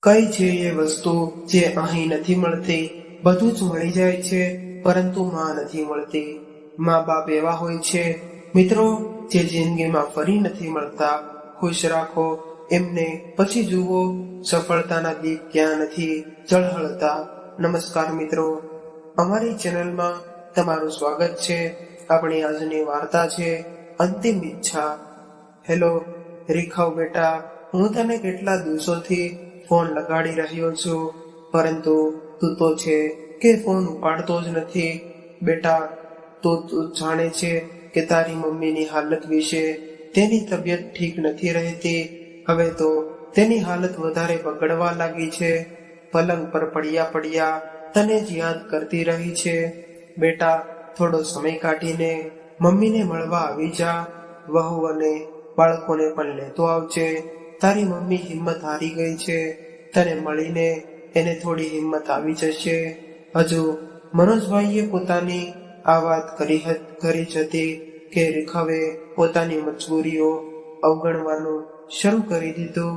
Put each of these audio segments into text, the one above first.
કઈ છે એ વસ્તુ જે અહીં નથી મળતી? બધું જ મળી જાય છે, પરંતુ માં નથી મળતી. મા બાપ એવા હોય છે મિત્રો, જે જિંદગીમાં ફરી નથી મળતા. ખુશ રાખો એમને, પછી જુઓ સફળતાના દીપ ક્યાં નથી ઝળહળતા. નમસ્કાર મિત્રો, અમારી ચેનલમાં તમારું સ્વાગત છે. આપણી આજની વાર્તા છે અંતિમ ઈચ્છા. હેલો રીખવ બેટા, હું તને કેટલા દિવસોથી ફોન લગાડી રહ્યો છું, પરંતુ તું તો છે કે ફોન ઉપાડતો જ નથી. બેટા, તું જાણે છે કે તારી મમ્મીની હાલત વિશે. તેની તબિયત ઠીક નથી રહેતી. હવે તો તેની હાલત વધારે બગડવા લાગી છે. પલંગ પર પડ્યા પડ્યા તને જ યાદ કરતી રહી છે. બેટા, થોડો સમય કાઢીને મમ્મીને મળવા આવી જા. વહુ અને બાળકોને પણ લેતો આવજે. તારી મમ્મી હિંમત હારી ગઈ છે. તને મળીને એને થોડી હિંમત આવી જશે. હજુ મનોજભાઈએ પોતાની આ વાત કરી જ હતી કે રીખવે પોતાની મજબૂરીઓ અવગણવાનું શરૂ કરી દીધું.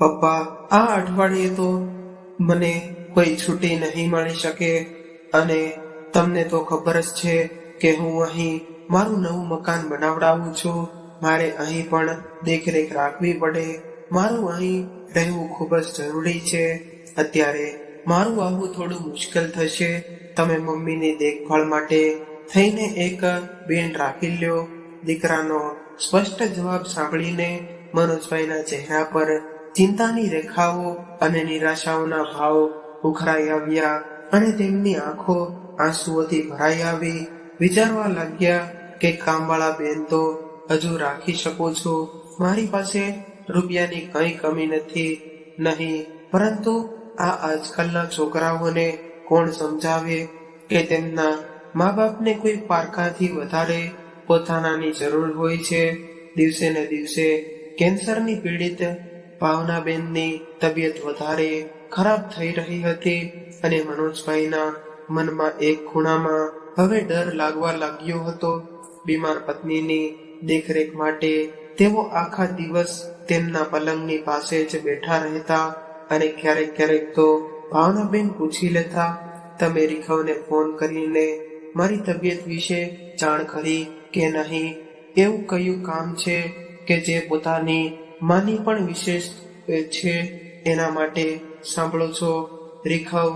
પપ્પા, આ અઠવાડિયે તો મને કોઈ છુટ્ટી નહીં મળી શકે, અને તમને તો ખબર જ છે કે હું અહીં મારું નવું મકાન બનાવડાવું છું. મારે અહીં પણ દેખરેખ રાખવી પડે. મારું અહીં રહેવું ખૂબ જ જરૂરી છે. અત્યારે મારું આવવું થોડું મુશ્કેલ થશે. તમે મમ્મીની દેખભાળ માટે થઈને એક બેન રાખી લ્યો. દીકરાનો સ્પષ્ટ જવાબ સાંભળીને મનોજભાઈના ચહેરા પર ચિંતાની રેખાઓ અને નિરાશાઓના ભાવ ઉખરાઈ આવ્યા, અને તેમની આંખો આંસુઓથી ભરાઈ આવી. વિચારવા લાગ્યા કે કામવાળા બેન તો હજુ રાખી શકું છું. મારી પાસે રૂપિયાની કઈ કમી નથી નહીં, પરંતુ આ આજકાલના છોકરાઓને કોણ સમજાવે કે તેમના મા બાપને કોઈ પારકાથી વધારે પોતાનાની જરૂર હોય છે. દિવસે ને દિવસે કેન્સરની પીડિત ભાવનાબેનની તબિયત વધારે ખરાબ થઈ રહી હતી, અને મનોજભાઈના મનમાં એક ખૂણામાં હવે ડર લાગવા લાગ્યો હતો. બીમાર પત્નીની દેખરેખ માટે તેઓ આખા દિવસ તેમના પલંગની પાસે જ બેઠા રહેતા, અને ક્યારેક ક્યારેક તો ભાવનાબેન પૂછી લેતા, તમે રીખવને ફોન કરીને મારી તબિયત વિશે જાણ કરી કે નહીં? એવું કયું કામ છે કે જે પોતાની માની પણ વિશેષ છે એના માટે સાંભળો છો? રીખવ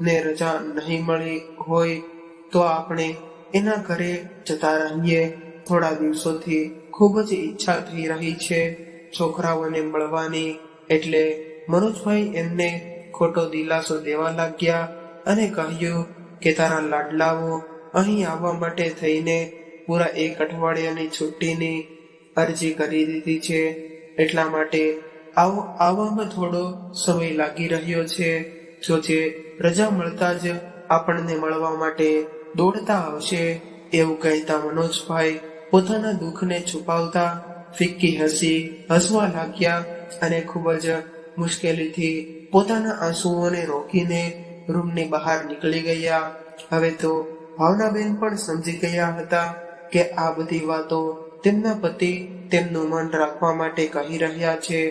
ને રજા નહીં મળી હોય તો આપણે એના ઘરે જતા રહીએ. થોડા દિવસોથી ખૂબ જ ઈચ્છા થઈ રહી છે છોકરાઓને મળવાની. એટલે મનોજભાઈ એમને ખોટો દિલાસો દેવા લાગ્યા અને કહ્યું કે તારા લાડલાઓ અહીં આવવા માટે થઈને પૂરા 1 અઠવાડિયાની છુટ્ટીની અરજી કરી દીધી છે. એટલા માટે આવવામાં થોડો સમય લાગી રહ્યો છે. જો જે રજા મળતા જ આપણને મળવા માટે દોડતા આવશે. એવું કહેતા મનોજભાઈ પોતાના દુઃખને છુપાવતા ફિક્કી હસવા લાગ્યા, અને ખૂબ જ મુશ્કેલીથી પોતાના આંસુઓને રોકીને રૂમની બહાર નીકળી ગયા. હવે તો ભાવનાબેન પણ સમજી ગયા હતા કે આ બધી વાતો તેમના પતિ તેમનું મન રાખવા માટે કહી રહ્યા છે,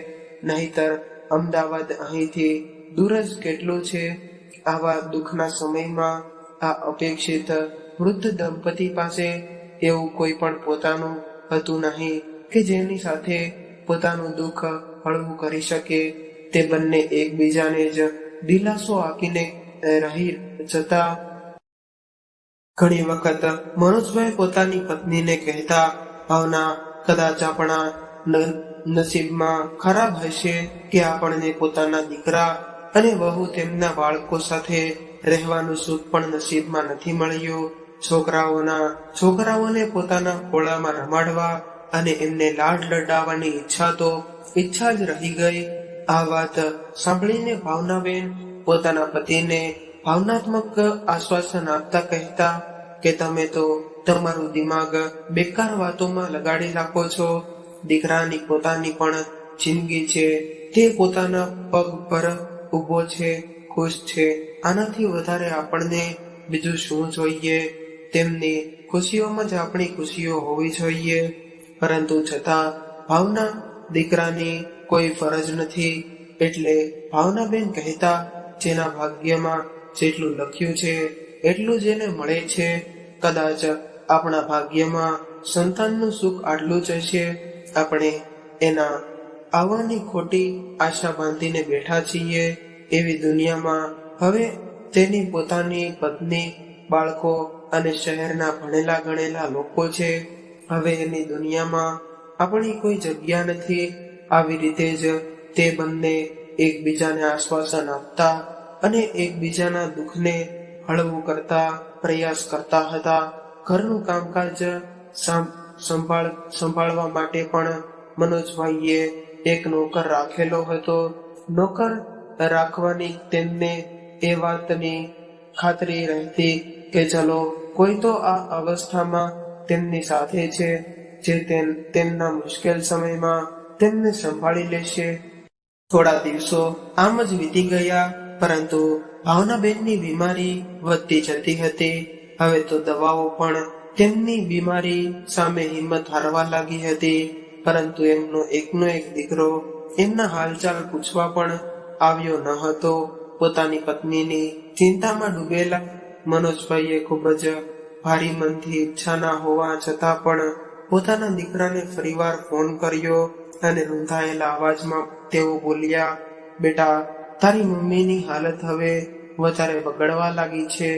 નહીતર અમદાવાદ અહીંથી દૂર જ કેટલું છે. આવા દુઃખના સમયમાં આ અપેક્ષિત વૃદ્ધ દંપતી પાસે એવું કોઈ પણ પોતાનું હતું નહીં કે જેની સાથે પોતાનું દુઃખ હળવું કરી શકે. તે બંને એકબીજાને જ દિલાસો આપીને રહી જતા. ઘણી વખત મનોજભાઈ પોતાની પત્નીને કહેતા, ભાવના, કદાચ આપણા નસીબમાં ખરાબ હશે કે આપણને પોતાના દીકરા અને વહુ તેમના બાળકો સાથે રહેવાનું સુખ પણ નસીબમાં નથી મળ્યું. છોકરાઓને પોતાના ખોળામાં રમાડવા અને એમને લાડ લડાવવાની ઈચ્છા જ રહી ગઈ. આ વાત સાંભળીને ભાવનાબેન પોતાના પતિને ભાવનાત્મક આશ્વાસન આપતા કહેતા કે તમે તો તમારું દિમાગ બેકાર વાતોમાં લગાડી રાખો છો. દીકરાની પોતાની પણ જિંદગી છે. તે પોતાના પગ પર ઊભો છે, ખુશ છે. આનાથી વધારે આપણને બીજું શું જોઈએ? તેમની ખુશીઓમાં જ આપણી ખુશીઓ હોવી જોઈએ. પરંતુ છતાં ભાવના દીકરાની કોઈ ફરજ નથી. એટલે ભાવનાબેન કહેતા, જેના ભાગ્યમાં જેટલું લખ્યું છે એટલું જ એને મળે છે. કદાચ આપણા ભાગ્યમાં સંતાનનું સુખ આટલું જ હશે. આપણે એના આવવાની ખોટી આશા બાંધીને બેઠા છીએ. એવી દુનિયામાં હવે તેની પોતાની પત્ની, બાળકો અને શહેરના ભણેલા ગણેલા લોકો છે. હવે એની દુનિયામાં આપણી કોઈ જગ્યા નથી. આવી રીતે જ તે બંને એકબીજાને આશ્વાસન આપતા અને એકબીજાના દુઃખને હળવું કરતા પ્રયાસ કરતા હતા. ઘરનું કામકાજ સંભાળવા માટે પણ મનોજભાઈએ એક નોકર રાખેલો હતો. નોકર રાખવાની તેમને એ વાતની ખાતરી રહેતી કે ચલો કોઈ તો આ અવસ્થામાં તેમની સાથે છે, જે તેમના મુશ્કેલ સમયમાં તેમને સંભાળી લેશે. થોડા દિવસો આમ જ વીતી ગયા, પરંતુ ભાવનાબેનની બીમારી વધતી જતી હતી. હવે તો દવાઓ પણ તેમની બીમારી સામે હિંમત હારવા લાગી હતી. પરંતુ એમનો એકનો એક દીકરો એમના હાલચાલ પૂછવા પણ આવ્યો ન હતો. પોતાની પત્નીની ચિંતામાં ડૂબેલા મનોજભાઈએ ખૂબ જ ભારી મનથી ઈચ્છાના હોવા છતાં પણ પોતાના દીકરાને ફરીવાર ફોન કર્યો અને રૂંધાયેલા અવાજમાં તેઓ બોલ્યા, બેટા, તારી મમ્મીની હાલત હવે વધારે બગડવા લાગી છે.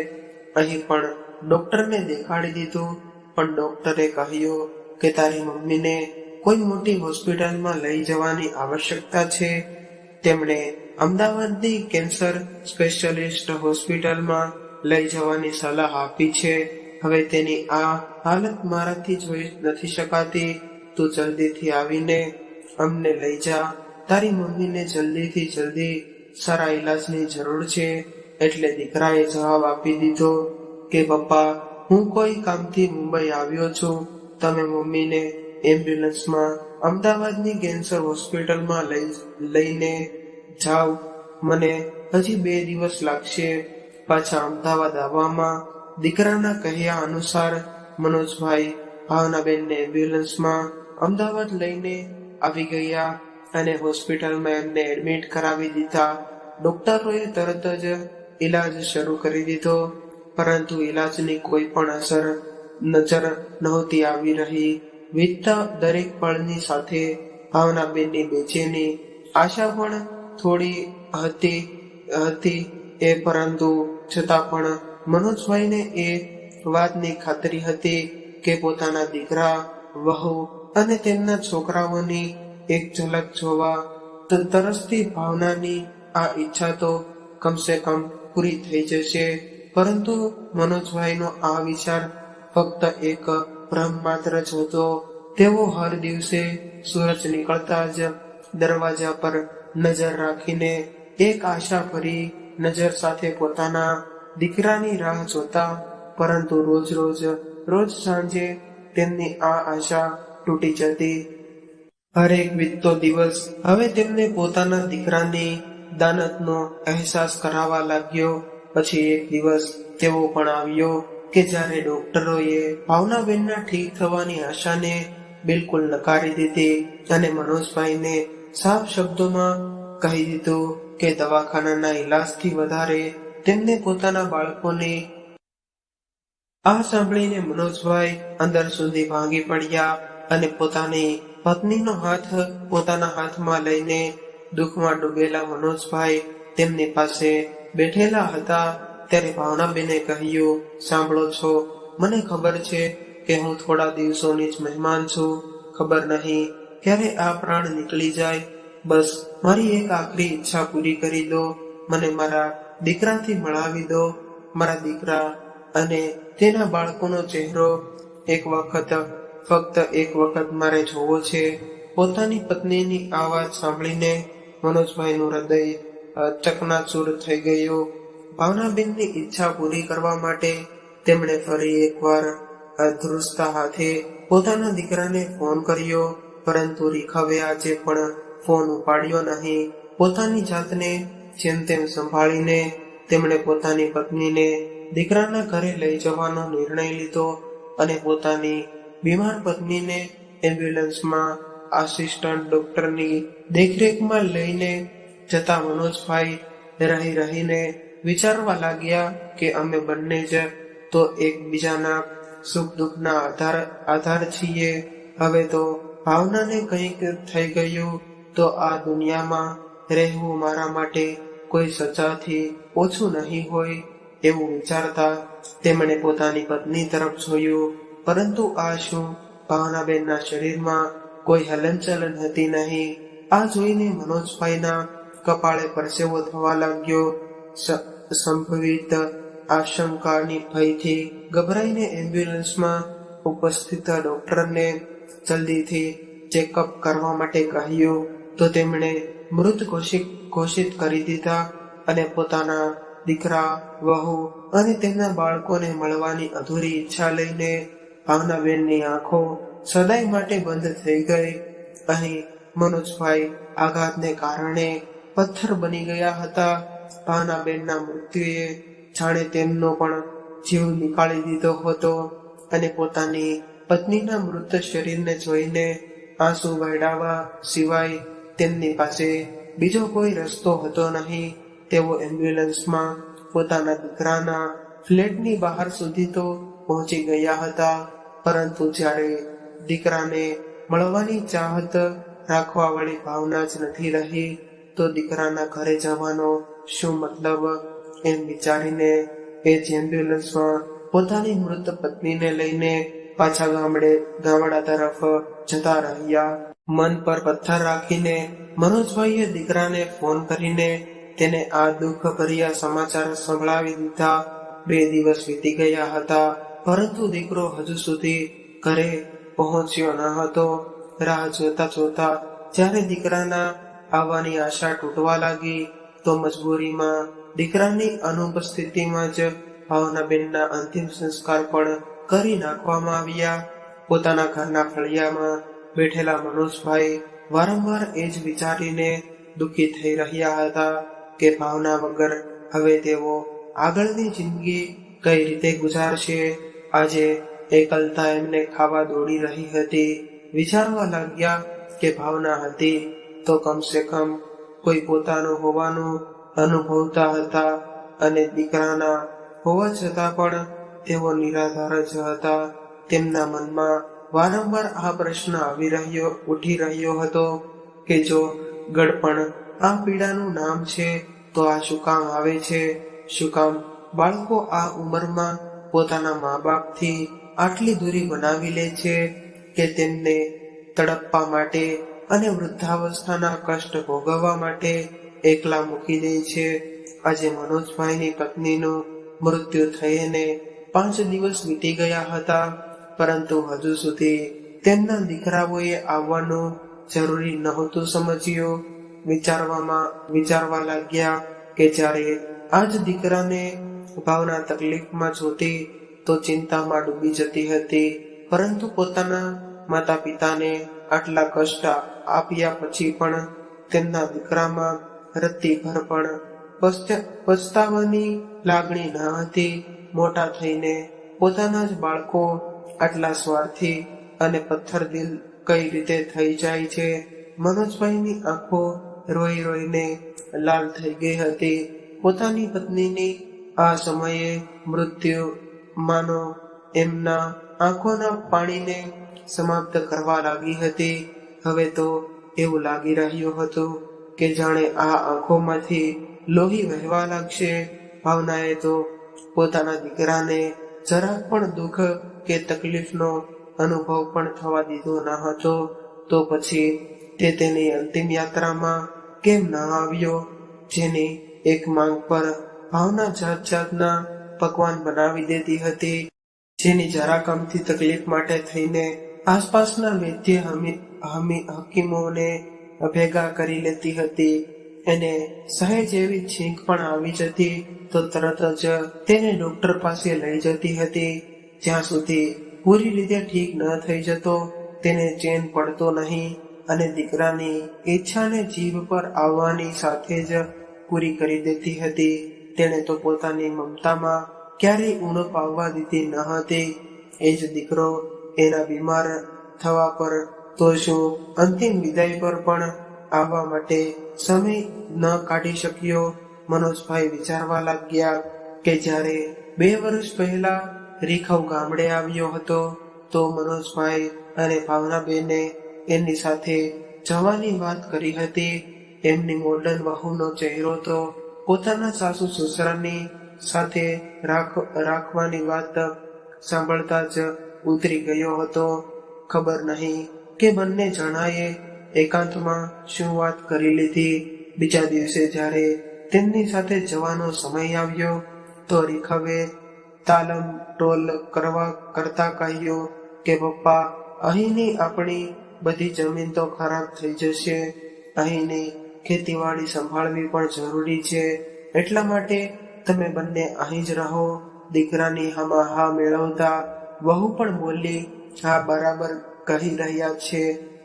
અહીં પણ ડોક્ટરને દેખાડી દીધું, પણ ડોક્ટરે કહ્યું કે તારી મમ્મીને કોઈ મોટી હોસ્પિટલમાં લઈ જવાની આવશ્યકતા છે. તેમણે અમદાવાદની કેન્સર સ્પેશિયાલિસ્ટ હોસ્પિટલમાં લઈ જવાની સલાહ આપી છે. હવે તેની આ હાલત મારાથી જોઈ નથી શકાતી. તું જલ્દીથી આવીને અમને લઈ જા. તારી મમ્મીને જલ્દીથી જલ્દી સારા ઈલાજની જરૂર છે. એટલે દીકરાએ જવાબ આપી દીધો કે પપ્પા, હું કોઈ કામથી મુંબઈ આવ્યો છું. તમે મમ્મીને એમ્બ્યુલન્સમાં અમદાવાદની કેન્સર હોસ્પિટલમાં લઈને જાઓ. મને હજી 2 દિવસ લાગશે પાછા અમદાવાદ આવવામાં. દીકરાના કહ્યા અનુસાર મનોજભાઈ ભાવનાબેનને એમ્બ્યુલન્સમાં અમદાવાદ લઈને આવી ગયા અને હોસ્પિટલમાં એમને એડમિટ કરાવી દીધા. ડોક્ટરોએ તરત જ ઈલાજ શરૂ કરી દીધો, પરંતુ ઈલાજની કોઈ પણ અસર નજર નહોતી આવી રહી. વીતતા દરેક પળની સાથે ભાવનાબેનની બેચેની આશા પણ થોડી હતી પરંતુ છતાં પણ મનોજભાઈને એ વાતની ખાતરી હતી કે પોતાના દીકરા, વહુ અને તેમના છોકરાઓની એક ઝલક જોવા તરસતી ભાવનાની આ ઈચ્છા તો કમસે કમ પૂરી થઈ જશે. પરંતુ મનોજભાઈનો આ વિચાર ફક્ત એક ભ્રમ માત્ર જ હતો. તેઓ હર દિવસે સૂરજ નીકળતા જ દરવાજા પર નજર રાખીને એક આશા ભરી નજર સાથે પોતાના દીકરાની રાહ જોતા. પરંતુ રોજ સાંજે તેમની આ આશા તૂટી જતી. હરેક વીતતો દિવસ હવે તેમને પોતાના દીકરાની દાનતનો અહેસાસ કરાવવા લાગ્યો. પછી એક દિવસ તેવો પણ આવ્યો કે જ્યારે ડોક્ટરોએ ભાવનાબેનના ઠીક થવાની આશાને બિલકુલ નકારી દીધી અને મનોજભાઈને સાફ શબ્દોમાં કહી દીધું કે દવાખાનાના ઈલાજથી વધારે તેમને પોતાના બાળકોને. આ સાંભળીને મનોજભાઈ અંદર સુધી ભાંગી પડ્યા અને પોતાની પત્નીનો હાથ પોતાના હાથમાં લઈને દુઃખમાં ડૂબેલા મનોજભાઈ તેમની પાસે બેઠેલા હતા. ત્યારે ભાવનાબેને કહ્યું, સાંભળો છો, મને ખબર છે કે હું થોડા દિવસોની જ મહેમાન છું. ખબર નહીં ક્યારે આ પ્રાણ નીકળી જાય. બસ મારી એક આખરી ઈચ્છા પૂરી કરી દો. મને મારા દીકરાથી મળાવી દો. મારા દીકરા અને તેના બાળકોનો ચહેરો ફક્ત એક વખત મારે જોવો છે. પોતાની પત્નીની આ વાત સાંભળીને મનોજભાઈનું હૃદય ચકનાચૂર થઈ ગયું. ભાવનાબેનની ઈચ્છા પૂરી કરવા માટે તેમણે ફરી એકવાર ધ્રુસતા હાથે પોતાના દીકરાને ફોન કર્યો, પરંતુ રીખવે આજે પણ ફોન ઉપાડ્યો નહીં. પોતાની જાતને જેમ તેમ સંભાળીને તેમણે પોતાની પત્નીને દીકરાના ઘરે લઈ જવાનો નિર્ણય લીધો અને પોતાની બીમાર પત્નીને એમ્બ્યુલન્સમાં આસિસ્ટન્ટ ડોક્ટરની દેખરેખમાં લઈને જતા મનોજભાઈ રહી રહીને વિચારવા લાગ્યા કે અમે બંને જ તો એકબીજાના સુખ દુઃખના આધાર છીએ. હવે તો ભાવનાને કંઈક થઈ ગયું તો આ દુનિયામાં રહેવું મારા માટે કોઈ સજાથી ઓછું નહીં હોય એવું વિચારતા તેમણે પોતાની પત્ની તરફ જોયું, પરંતુ આ શું ભાવનાબેનના શરીરમાં કોઈ હલનચલન હતી નહીં. આ જોઈને મનોજભાઈના કપાળે પરસેવો થવા લાગ્યો. સંભવિત આશંકાની ભયથી ગભરાઈને એમ્બ્યુલન્સમાં ઉપસ્થિત ડોક્ટરને જલ્દીથી ચેકઅપ કરવા માટે કહ્યું તો તેમણે મૃત ઘોષિત કરી દીધા અને પોતાના દીકરા, વહુ અને તેમના બાળકોને મળવાની અધૂરી ઈચ્છા લઈને ભાવનાબેનની આંખો સદાય માટે બંધ થઈ ગઈ. અહીં મનોજભાઈ આઘાતને કારણે પથ્થર બની ગયા હતા. ભાવનાબેનના મૃત્યુએ જાણે તેમનો પણ જીવ નીકાળી દીધો હતો અને પોતાની પત્નીના મૃત શરીરને જોઈને આંસુ વહેડાવવા સિવાય તેમની પાસે બીજો કોઈ રસ્તો હતો નહીં. તેઓ એમ્બ્યુલન્સમાં પોતાના દીકરાના ફ્લેટની બહાર સુધી તો પહોંચી ગયા હતા, પરંતુ જ્યારે દીકરાને મળવાની ચાહત રાખવા વાળી ભાવના જ નથી રહી તો દીકરાના ઘરે જવાનો શું મતલબ, એમ વિચારીને એ જ એમ્બ્યુલન્સમાં પોતાની મૃત પત્નીને લઈને પાછા ગામડા તરફ જતા રહ્યા. મન પર પથ્થર રાખીને મનોજભાઈએ દીકરાને ફોન કરીને તેને આ દુઃખ ભર્યા સમાચાર સંભળાવી દીધા. 2 દિવસ વીતી ગયા હતા, પરંતુ દીકરો હજુ સુધી ઘરે પહોંચ્યો ન હતો. રાહ જોતા જ્યારે દીકરાના આવવાની આશા તૂટવા લાગી તો મજબૂરીમાં દીકરાની અનુપસ્થિતિમાં જ ભાવનાબેનના અંતિમ સંસ્કાર પણ કરી નાખવામાં આવ્યા. પોતાના ઘરના ફળિયામાં બેઠેલા મનોજભાઈ વારંવાર એ જ વિચારીને દુઃખી થઈ રહ્યા હતા કે ભાવના વગર હવે તેઓ આગળની જિંદગી કઈ રીતે ગુજારશે. આજે એકલતા એમને ખાવા દોડી રહી હતી. વિચારવા લાગ્યા કે ભાવના હતી તો કમસે કમ કોઈ પોતાનું હોવાનું અનુભવતા હતા અને દીકરાના હોવા છતાં પણ તેઓ નિરાધાર જ હતા. તેમના મનમાં વારંવાર આ પ્રશ્ન ઉઠી રહ્યો હતો કે જો ગળપણ આ પીડાનું નામ છે તો આ શું કામ આવે છે? શું કામ બાળકો આ ઉંમરમાં પોતાના મા બાપથી આટલી દૂરી બનાવી લે છે કે તેમને તડપવા માટે અને વૃદ્ધાવસ્થાના કષ્ટ ભોગવવા માટે એકલા મૂકી દે છે. આજે મનોજભાઈની પત્નીનું મૃત્યુ થઈને 5 દિવસ વીતી ગયા હતા, પરંતુ હજુ સુધી તેમના દીકરાઓએ આવવાનું જરૂરી નહોતું સમજ્યું. વિચારવા લાગ્યા કે જ્યારે આજ દીકરાને ભાવના તકલીફમાં જોતી તો ચિંતામાં ડૂબી જતી હતી, પરંતુ પોતાના માતા પિતાને આટલા કષ્ટ આપ્યા પછી પણ તેમના દીકરામાં રત્તીભર પણ પછતાવાની લાગણી ન હતી. મોટા થઈને પોતાના જ બાળકો આટલા સ્વાર્થી અને પથ્થર દિલ કઈ રીતે થઈ જાય છે? મનોજભાઈની આંખો રોઈને લાલ થઈ ગઈ હતી. પોતાની પત્નીની આ સમયે મૃત્યુ માનો એમના આંખોના પાણીને સમાપ્ત કરવા લાગી હતી. હવે તો એવું લાગી રહ્યું હતું કે જાણે આ આંખોમાંથી લોહી વહેવા લાગશે. ભાવનાએ તો પોતાના દીકરાને જરાક પણ દુઃખ કે તકલીફનો અનુભવ પણ થવા દીધો ન હતો. તો પછી તે તેની અંતિમ યાત્રામાં કેમ ન આવ્યો? જેની એક માંગ પર ભાવના જાતના પકવાન બનાવી દેતી હતી, જેની જરાક અમથી તકલીફ માટે થઈને આસપાસના વૈદ્ય હકીમોને ભેગા કરી લેતી હતી. એને સહેજ એવી છીંક પણ આવી જતી તો તરત જ તેને ડોક્ટર પાસે લઈ જતી હતી. જ્યાં સુધી પૂરી રીતે ઠીક ન થઈ જતો તેને ચેન પડતો નહીં અને દીકરાની ઈચ્છાને જીભ પર આવવાની સાથે જ પૂરી કરી દેતી હતી. તેણે તો પોતાની મમતામાં ક્યારેય ઉણપ આવવા દીધી ન હતી. એ જ દીકરો એના બીમાર થવા પર તો શું અંતિમ વિદાય પર પણ આવવા માટે સમય ન કાઢી શક્યો. મનોજભાઈ વિચારવા લાગ્યા કે જ્યારે 2 વર્ષ પહેલા રીખવ ગામડે આવ્યો હતો તો મનોજભાઈ અને ભાવનાબેને એની સાથે જવાની વાત કરી હતી. એમની મોડર્ન વહુનો ચહેરો તો પોતાના સાસુ સસરાની સાથે રાખવાની વાત સાંભળતા જ ઉતરી ગયો હતો. ખબર નહીં કે બંને જણાએ એકાંતમાં શું વાત કરી લીધી. બીજા દિવસે જ્યારે તેમની સાથે જવાનો સમય આવ્યો તો રીખવે તાલમ ટોલ કરતા કહ્યું કે પપ્પા, અહીંની આપણી બધી જમીન તો ખરાબ થઈ જશે. અહીંની ખેતીવાડી સંભાળવી પણ જરૂરી છે. એટલા માટે તમે બંને અહીં જ રહો. દીકરાની હામાં હા મેળવતા વહુ પણ બોલી, હા, બરાબર કહી રહ્યા છે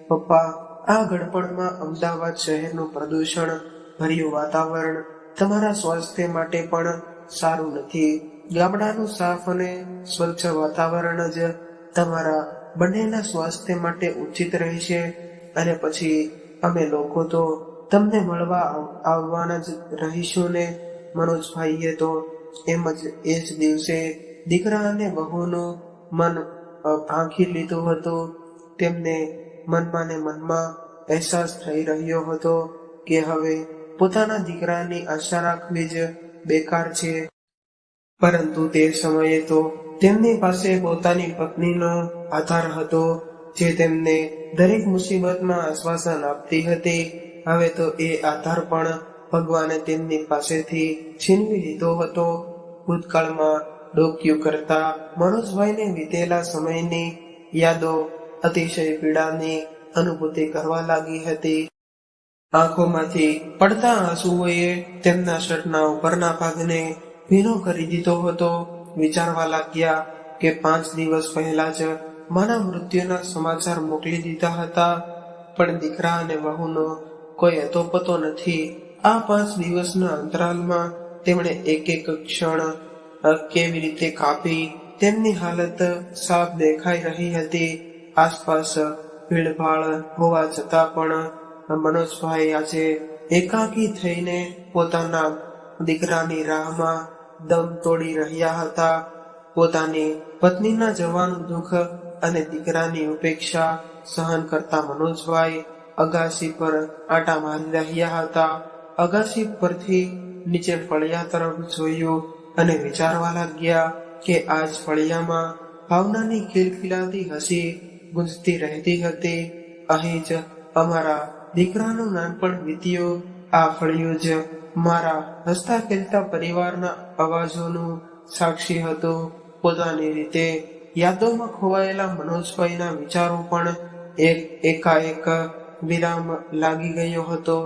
પપ્પા. આ ગડપણમાં અમદાવાદ શહેરનું પ્રદૂષણ ભર્યું વાતાવરણ તમારા સ્વાસ્થ્ય માટે પણ સારું નથી. ગામડાનું સાફ અને સ્વચ્છ વાતાવરણ જ તમારા બંનેના સ્વાસ્થ્ય માટે ઉચિત રહેશે. અને પછી અમે લોકો તો તમને મળવા આવવાના જ રહીશું ને. મનોજભાઈએ તો એ જ દિવસે દીકરા અને વહુનું મન ભાંખી લીધું હતું. તેમને મનમાં ને મનમાં અહેસાસ થઈ રહ્યો હતો કે હવે પોતાના દીકરાની આશા રાખવી જ બેકાર છે. પરંતુ તે સમયે તો તેમની પાસે પોતાની પત્નીનો આધાર હતો, જે તેમને દરેક મુસીબતમાં આશ્વાસન આપતી હતી. હવે તો એ આધાર પણ ભગવાને તેમની પાસેથી છીનવી લીધો હતો. ભૂતકાળમાં ડોક્યું કરતા મનોજભાઈને વીતેલા સમયની યાદો અતિશય પીડાની અનુભૂતિ કરવા લાગી હતી. આંખોમાંથી પડતા આંસુઓએ તેમના શર્ટના ઉપરના ભાગને ભીનો કરી દીધો હતો. વિચારવા લાગ્યા કે 5 દિવસ પહેલા જ માના મૃત્યુના સમાચાર મોકલી દીધા હતા, પણ દીકરા અને વહુનો કોઈ અતોપતો નથી. આ 5 દિવસના અંતરાલમાં તેમણે એક એક ક્ષણ કેવી રીતે કાપી તેમની હાલત સાફ દેખાઈ રહી હતી. આસપાસ ભીડભાડ હોવા છતાં પણ મનોજભાઈ આજે એકાકી થઈને પોતાના દીકરાની રાહમાં દમ તોડી રહ્યા હતા. પોતાની પત્નીના જવાનું દુઃખ અને દીકરાની ઉપેક્ષા સહન કરતા મનોજભાઈ અગાસી પર આંટા મારી રહ્યા હતા. અગાસી પરથી નીચે ફળિયા તરફ જોયું અને વિચારવા લાગ્યા કે આજ ફળિયામાં ભાવનાની ખિલખિલાતી હસી ગુંજતી રહેતી હતી. અહીં જ અમારા દીકરાનું નાનપણ વીત્યું. આ ફળિયું જ મારા હસતા ખેલતા પરિવારના અવાજોનું સાક્ષી હતું. પોતાની રીતે યાદોમાં ખોવાયેલા મનોજભાઈના વિચારો પણ એકાએક વિરામ લાગી ગયો હતો.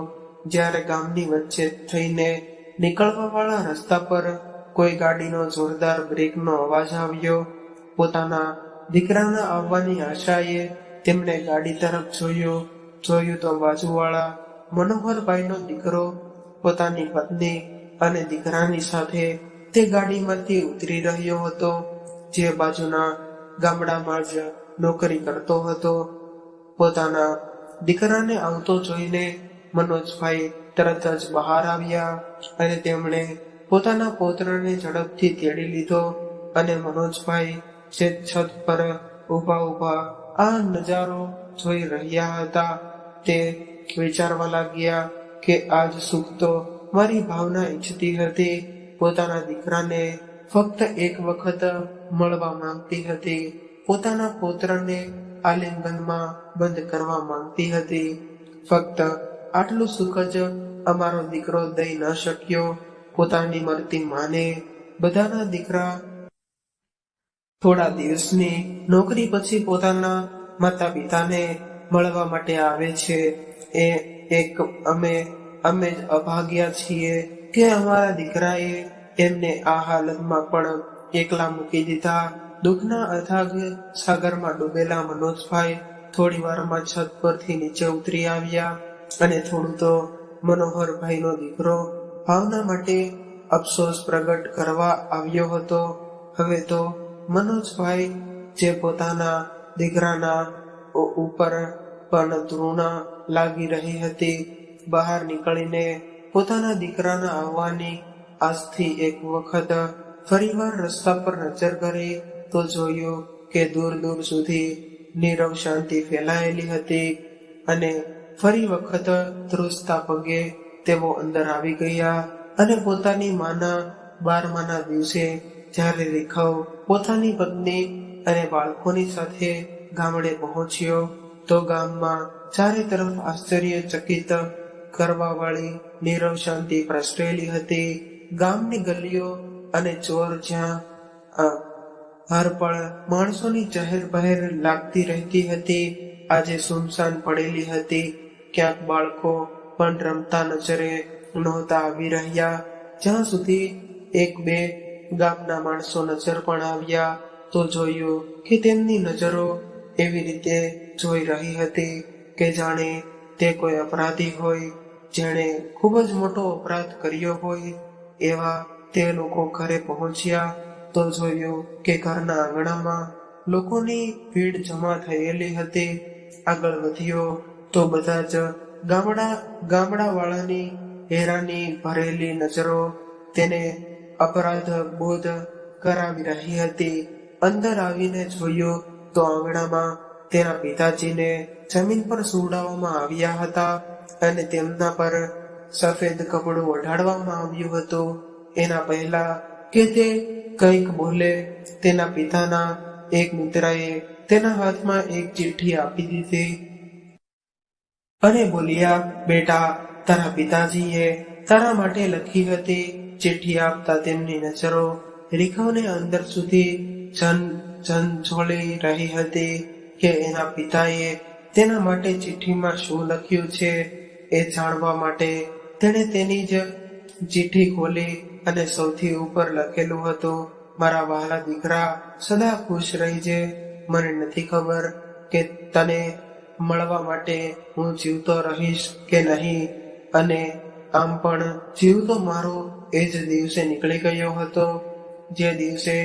જ્યારે ગામની વચ્ચે થઈને નીકળવા વાળા રસ્તા પર કોઈ ગાડીનો જોરદાર બ્રેકનો અવાજ આવ્યો. પોતાના દીકરાના આવવાની આશાએ તેમણે ગાડી તરફ જોયું તો બાજુવાળા મનોહરભાઈનો દીકરો પોતાની પત્ની અને દીકરાની સાથે તે ગાડીમાંથી ઉતરી રહ્યો હતો, જે બાજુના ગામડામાં જ નોકરી કરતો હતો. પોતાના દીકરાને આવતો જોઈને મનોજભાઈ તરત જ બહાર આવ્યા અને તેમણે પોતાના પૌત્રને ઝડપથી તેડી લીધો. અને મનોજભાઈ છત પર ઊભા આ નજારો જોઈ રહ્યા હતા. તે વિચારવા લાગ્યા કે આજ સુખ તો મારી ભાવના ઈચ્છતી હતી. પોતાના દીકરાને ફક્ત એક વખત મળવા માંગતી હતી. પોતાના પૌત્રને આલિંગનમાં બંધ કરવા માંગતી હતી. ફક્ત આટલું સુખ જ અમારો દીકરો દઈ ન શક્યો. પોતાની મરતી માને બધાના દીકરા થોડા દિવસની નોકરી પછી પોતાના માતા પિતાને મળવા માટે આવે છે. અમે જ અભાગ્યા છીએ કે અમારા દીકરાએ એમને આ હાલતમાં પણ એકલા મૂકી દીધા. દુઃખના અથાગ સાગરમાં ડૂબેલા મનોજભાઈ થોડી વારમાં છત પરથી નીચે ઉતરી આવ્યા અને થોડું તો મનોહરભાઈનો દીકરો ભાવના માટે અફસોસ પ્રગટ કરવા આવ્યો હતો. હવે તો મનોજભાઈ જે પોતાના દીકરાના ઉપર પણ તૃણા લાગી રહી હતી, બહાર નીકળીને પોતાના દીકરાના આવવાની આજથી એક વખત ફરીવાર રસ્તા પર નજર કરી તો જોયું કે દૂર દૂર સુધી નીરવ શાંતિ ફેલાયેલી હતી અને ફરી વખત ધ્રુજતા પગે તેઓ અંદર આવી ગયા અને પોતાની માના 12માના દિવસે જ્યારે રેખવ પોતાની પત્ની અને બાળકોની સાથે ગામડે પહોંચ્યો તો ગામમાં ચારે તરફ આશ્ચર્યચકિત કરવા વાળી નીરવ શાંતિ પ્રસરેલી હતી. ગામની ગલીઓ અને ચોર જ્યાં હર પળ માણસોની ચહેર બહેર લાગતી રહેતી હતી આજે સુમસાન પડેલી હતી. ક્યાંક બાળકો પણ રમતા નજરે નહોતા આવી રહ્યા. જ્યાં સુધી એક બે ગામના માણસો નજર પણ આવ્યા તો જોયું કે તેમની નજરો એવી રીતે જોઈ રહી હતી કે જાણે તે કોઈ અપરાધી હોય, જેણે ખૂબ જ મોટો અપરાધ કર્યો હોય. એવા તે લોકો ઘરે પહોંચ્યા તો જોયું કે ઘરના આંગણામાં લોકોની ભીડ જમા થયેલી હતી. આગળ વધ્યો તો બધા જ ગામડાવાળાની હેરાની ભરેલી નજરો તેને અપરાધ બોધ કરાવી રહી હતી. અંદર આવીને જોયું તો આંગણામાં તેના પિતાજીને જમીન પર સુવડાવવામાં આવ્યા હતા અને તેમના પર સફેદ કપડું ઓઢાડવામાં આવ્યું હતું. એના પહેલા કે તે કંઈક બોલે તેના પિતાના એક મિત્રએ તેના હાથમાં એક ચિઠ્ઠી આપી દીધી અને બોલ્યા, બેટા, તારા પિતાજીએ તારા માટે લખી હતી. ચિઠ્ઠી આપતા તેમની નજરો રેખવને અંદર સુધી ઝંઝોળી રહી હતી કે એના પિતાએ તેના માટે ચિઠ્ઠીમાં શું લખ્યું છે એ જાણવા માટે તેણે તેની જ ચિઠ્ઠી ખોલી અને સૌથી ઉપર લખેલું હતું, મારા વહાલા દીકરા, સદા ખુશ રહેજે. મને નથી ખબર કે તને મળવા માટે હું જીવતો રહીશ કે નહીં, અને આમ પણ જીવતો મારો એ જ દિવસે નીકળી ગયો હતો જે દિવસે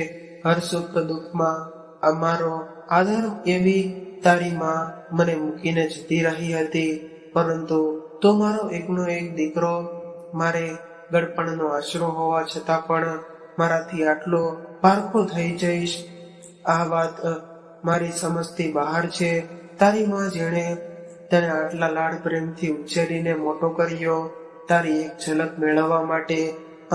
હર સુખ દુઃખમાં અમારો આધાર એવી તારી માં મને મૂકીને જતી રહી હતી. પરંતુ તો મારો એકનો એક દીકરો, મારે ગળપણનો આશરો હોવા છતાં પણ મારાથી આટલો પારખો થઈ જઈશ. આ વાત મારી સમજથી બહાર છે. તારી માં જેણે તને આટલા લાડ પ્રેમથી ઉછેરીને મોટો કર્યો, તારી એક ઝલક મેળવવા માટે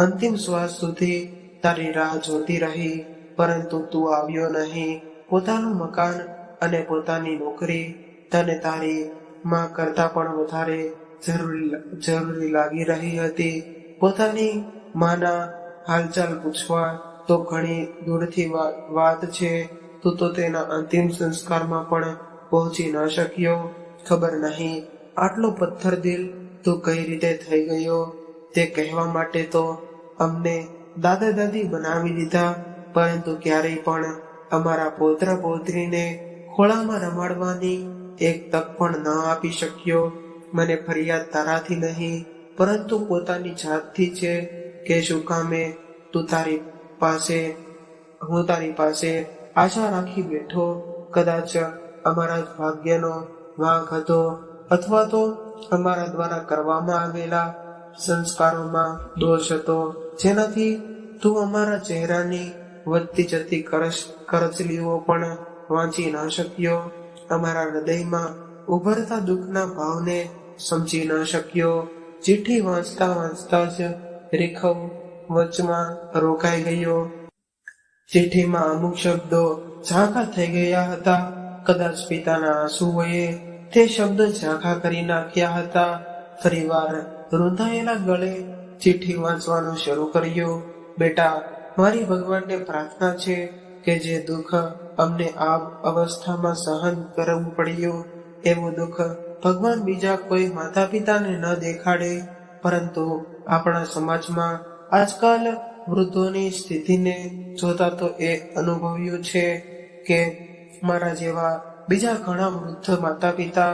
અંતિમ શ્વાસ સુધી તારી રાહ જોતી રહી, પરંતુ તું આવ્યો નહીં. પોતાનું મકાન અને પોતાની નોકરી તને તારી માં કરતા પણ વધારે જરૂરી લાગી રહી હતી. પોતાની માના હાલચાલ પૂછવા તો ઘણી દૂરથી વાત છે. તું તો તેના અંતિમ સંસ્કારમાં પણ પહોંચી ન શક્યો. ખબર નહીં આટલો પથ્થર દિલ તું કઈ રીતે થઈ ગયો. તે કહેવા માટે તો અમને દાદા દાદી બનાવી દીધા, પરંતુ ક્યારેય પણ અમારા પૌત્ર પૌત્રીને ખોળામાં રમાડવાની એક તક પણ ન આપી શક્યો. મને ફરિયાદ તારાથી નહીં, પરંતુ પોતાની જાતથી છે કે શું કામે હું તારી પાસે આશા રાખી બેઠો. કદાચ અમારા જ ભાગ્યનો વાંક હતો, અથવા તો અમારા દ્વારા કરવામાં આવેલા સંસ્કારોમાં દોષ હતો, જેનાથી તું અમારા ચહેરાની વધતી જતી કરચલીઓ પણ વાંચી ન શક્યો. અમારા હૃદયમાં ઉભરતા દુઃખના ભાવને સમજી ન શક્યો. ચિઠ્ઠી વાંચતા જ રેખવ વચમાં રોકાઈ ગયો. ચિઠ્ઠીમાં અમુક શબ્દો ઝાંખા થઈ ગયા હતા. કદાચ પિતાના આંસુઓએ તે શબ્દ ઝાંખા કરી નાખ્યા હતા. ફરીવાર રૂંધાયેલા ગળે ચિઠ્ઠી વાંચવાનું શરૂ કર્યું. બેટા, મારી ભગવાનને પ્રાર્થના છે કે જે દુઃખ અમને આ અવસ્થામાં સહન કરવું પડ્યું, એવું દુઃખ ભગવાન બીજા કોઈ માતા પિતાને ન દેખાડે. પરંતુ આપણા સમાજમાં આજકાલ વૃદ્ધોની સ્થિતિને જોતા તો એ અનુભવ્યું છે કે મારા જેવા બીજા ઘણા વૃદ્ધ માતા પિતા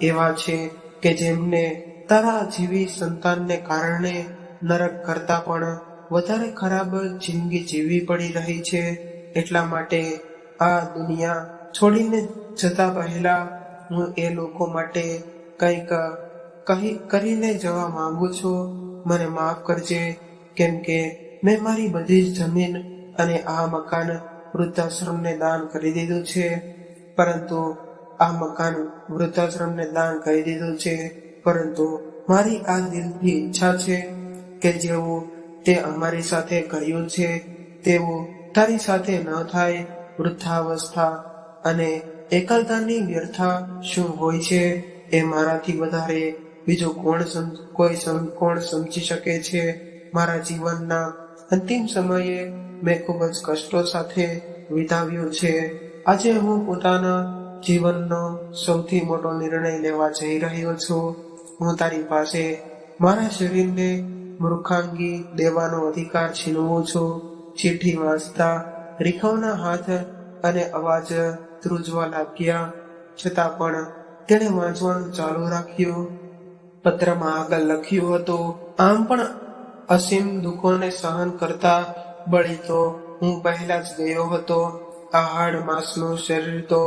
એવા છે કે જેમને તારા જેવી સંતાનને કારણે નરક કરતા પણ વધારે ખરાબ જિંદગી જીવવી પડી રહી છે. એટલા માટે આ દુનિયા છોડીને જતા પહેલા હું એ લોકો માટે કંઈક કરીને જવા માંગુ છું. મને માફ કરજે, કેમ કે મેં મારી બધી જ જમીન અને આ મકાન વૃદ્ધાશ્રમને દાન કરી દીધું છે. પરંતુ મારી આ દિલથી ઈચ્છા છે કે જેવું તે અમારી સાથે કર્યું છે તેવું તારી સાથે ન થાય. વૃદ્ધાવસ્થા અને એકલતાની વ્યર્થા શું હોય છે એ મારાથી વધારે બીજું કોણ સમજી શકે છે. મારા જીવનના અંતિમ સમયે મેં ખૂબ જ કષ્ટો સાથે વિતાવ્યું છે. આજે હું પોતાના જીવનનો સૌથી મોટો નિર્ણય લેવા જઈ રહ્યો છું. હું તારી પાસે મારા શરીરને મૂર્ખાંગી દેવાનો અધિકાર છીનવું છું. ચિઠ્ઠી વાંચતા રીખવના હાથ અને અવાજ ધ્રુજવા લાગ્યા, છતાં પણ તેણે વાંચવાનું ચાલુ રાખ્યું. પત્રમાં આગળ લખ્યું હતું, આમ પણ અસીમ દુઃખોને સહન કરતા બળી તો હું પહેલા જ ગયો હતો. આ હાડ માંસનું શરીર તો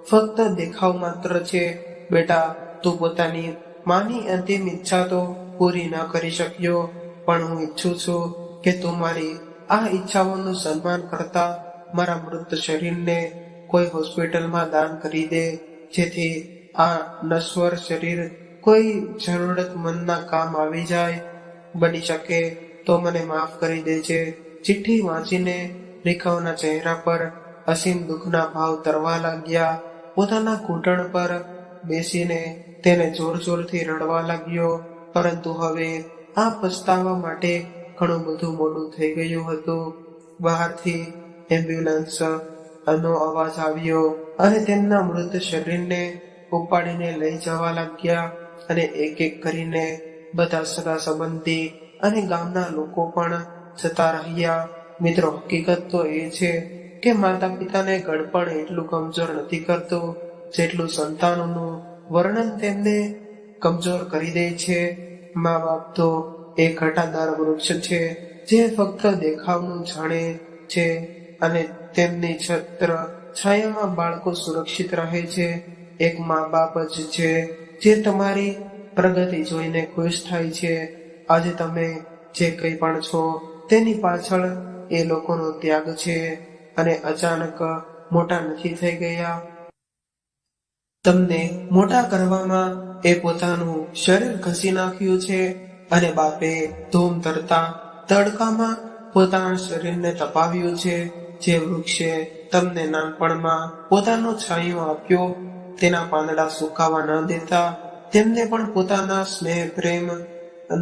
ફક્ત દેખાવ માત્ર છે. બેટા, તું પોતાની માની અંતિમ ઈચ્છા તો પૂરી ન કરી શક્યો, પણ હું ઈચ્છું છું કે તું મારી આ ઈચ્છાઓનું સન્માન કરતા મારા મૃત શરીરને કોઈ હોસ્પિટલમાં દાન કરી દે, જેથી આ નશ્વર શરીર કોઈ જરૂરતમંદના કામ આવી જાય. બની શકે તો મને માફ કરી દેજે. ચિઠ્ઠી વાંચીને રીખવના ચહેરા પર અસીમ દુઃખના ભાવ તરવા લાગ્યા. પોતાના ઘૂંટણ પર બેસીને તેને જોર જોરથી રડવા લાગ્યો. પરંતુ હવે આ પસ્તાવા માટે ઘણું બધું મોડું થઈ ગયું હતું. બહારથી એમ્બ્યુલન્સ નો અવાજ આવ્યો અને તેમના મૃત શરીરને ઉપાડીને લઈ જવા લાગ્યા. અને એક એક કરીને બધા સગા સંબંધી અને ગામના લોકો પણ જતા રહ્યા. મિત્રો, હકીકત તો એ છે કે માતા પિતાને ગળપણ એટલું કમજોર નથી કરતું જેટલું સંતાનોનું વર્ણન તેમને કમજોર કરી દે છે. મા બાપ તો એક ઘટાદાર વૃક્ષ છે જે ફક્ત દેખાવનું જાણે છે અને તેમની છત્ર છાયામાં બાળકો સુરક્ષિત રહે છે. એક મા બાપ જ છે જે તમારી પ્રગતિ જોઈને ખુશ થાય છે. આજે તમે જે કંઈ પણ છો તેની પાછળ એ લોકોનો ત્યાગ છે અને અચાનક મોટા નથી થઈ ગયા. તમને મોટા કરવામાં એ પોતાનું શરીર ઘસી નાખ્યું છે અને બાપે ધૂમ તરતા તડકામાં પોતાના શરીરને તપાવ્યું છે. જે વૃક્ષે તમને નાનપણમાં પોતાનો છાંયો આપ્યો, તેના પાંદડા સુકાવા ન દેતા તેમને પણ પોતાના સ્નેહ પ્રેમ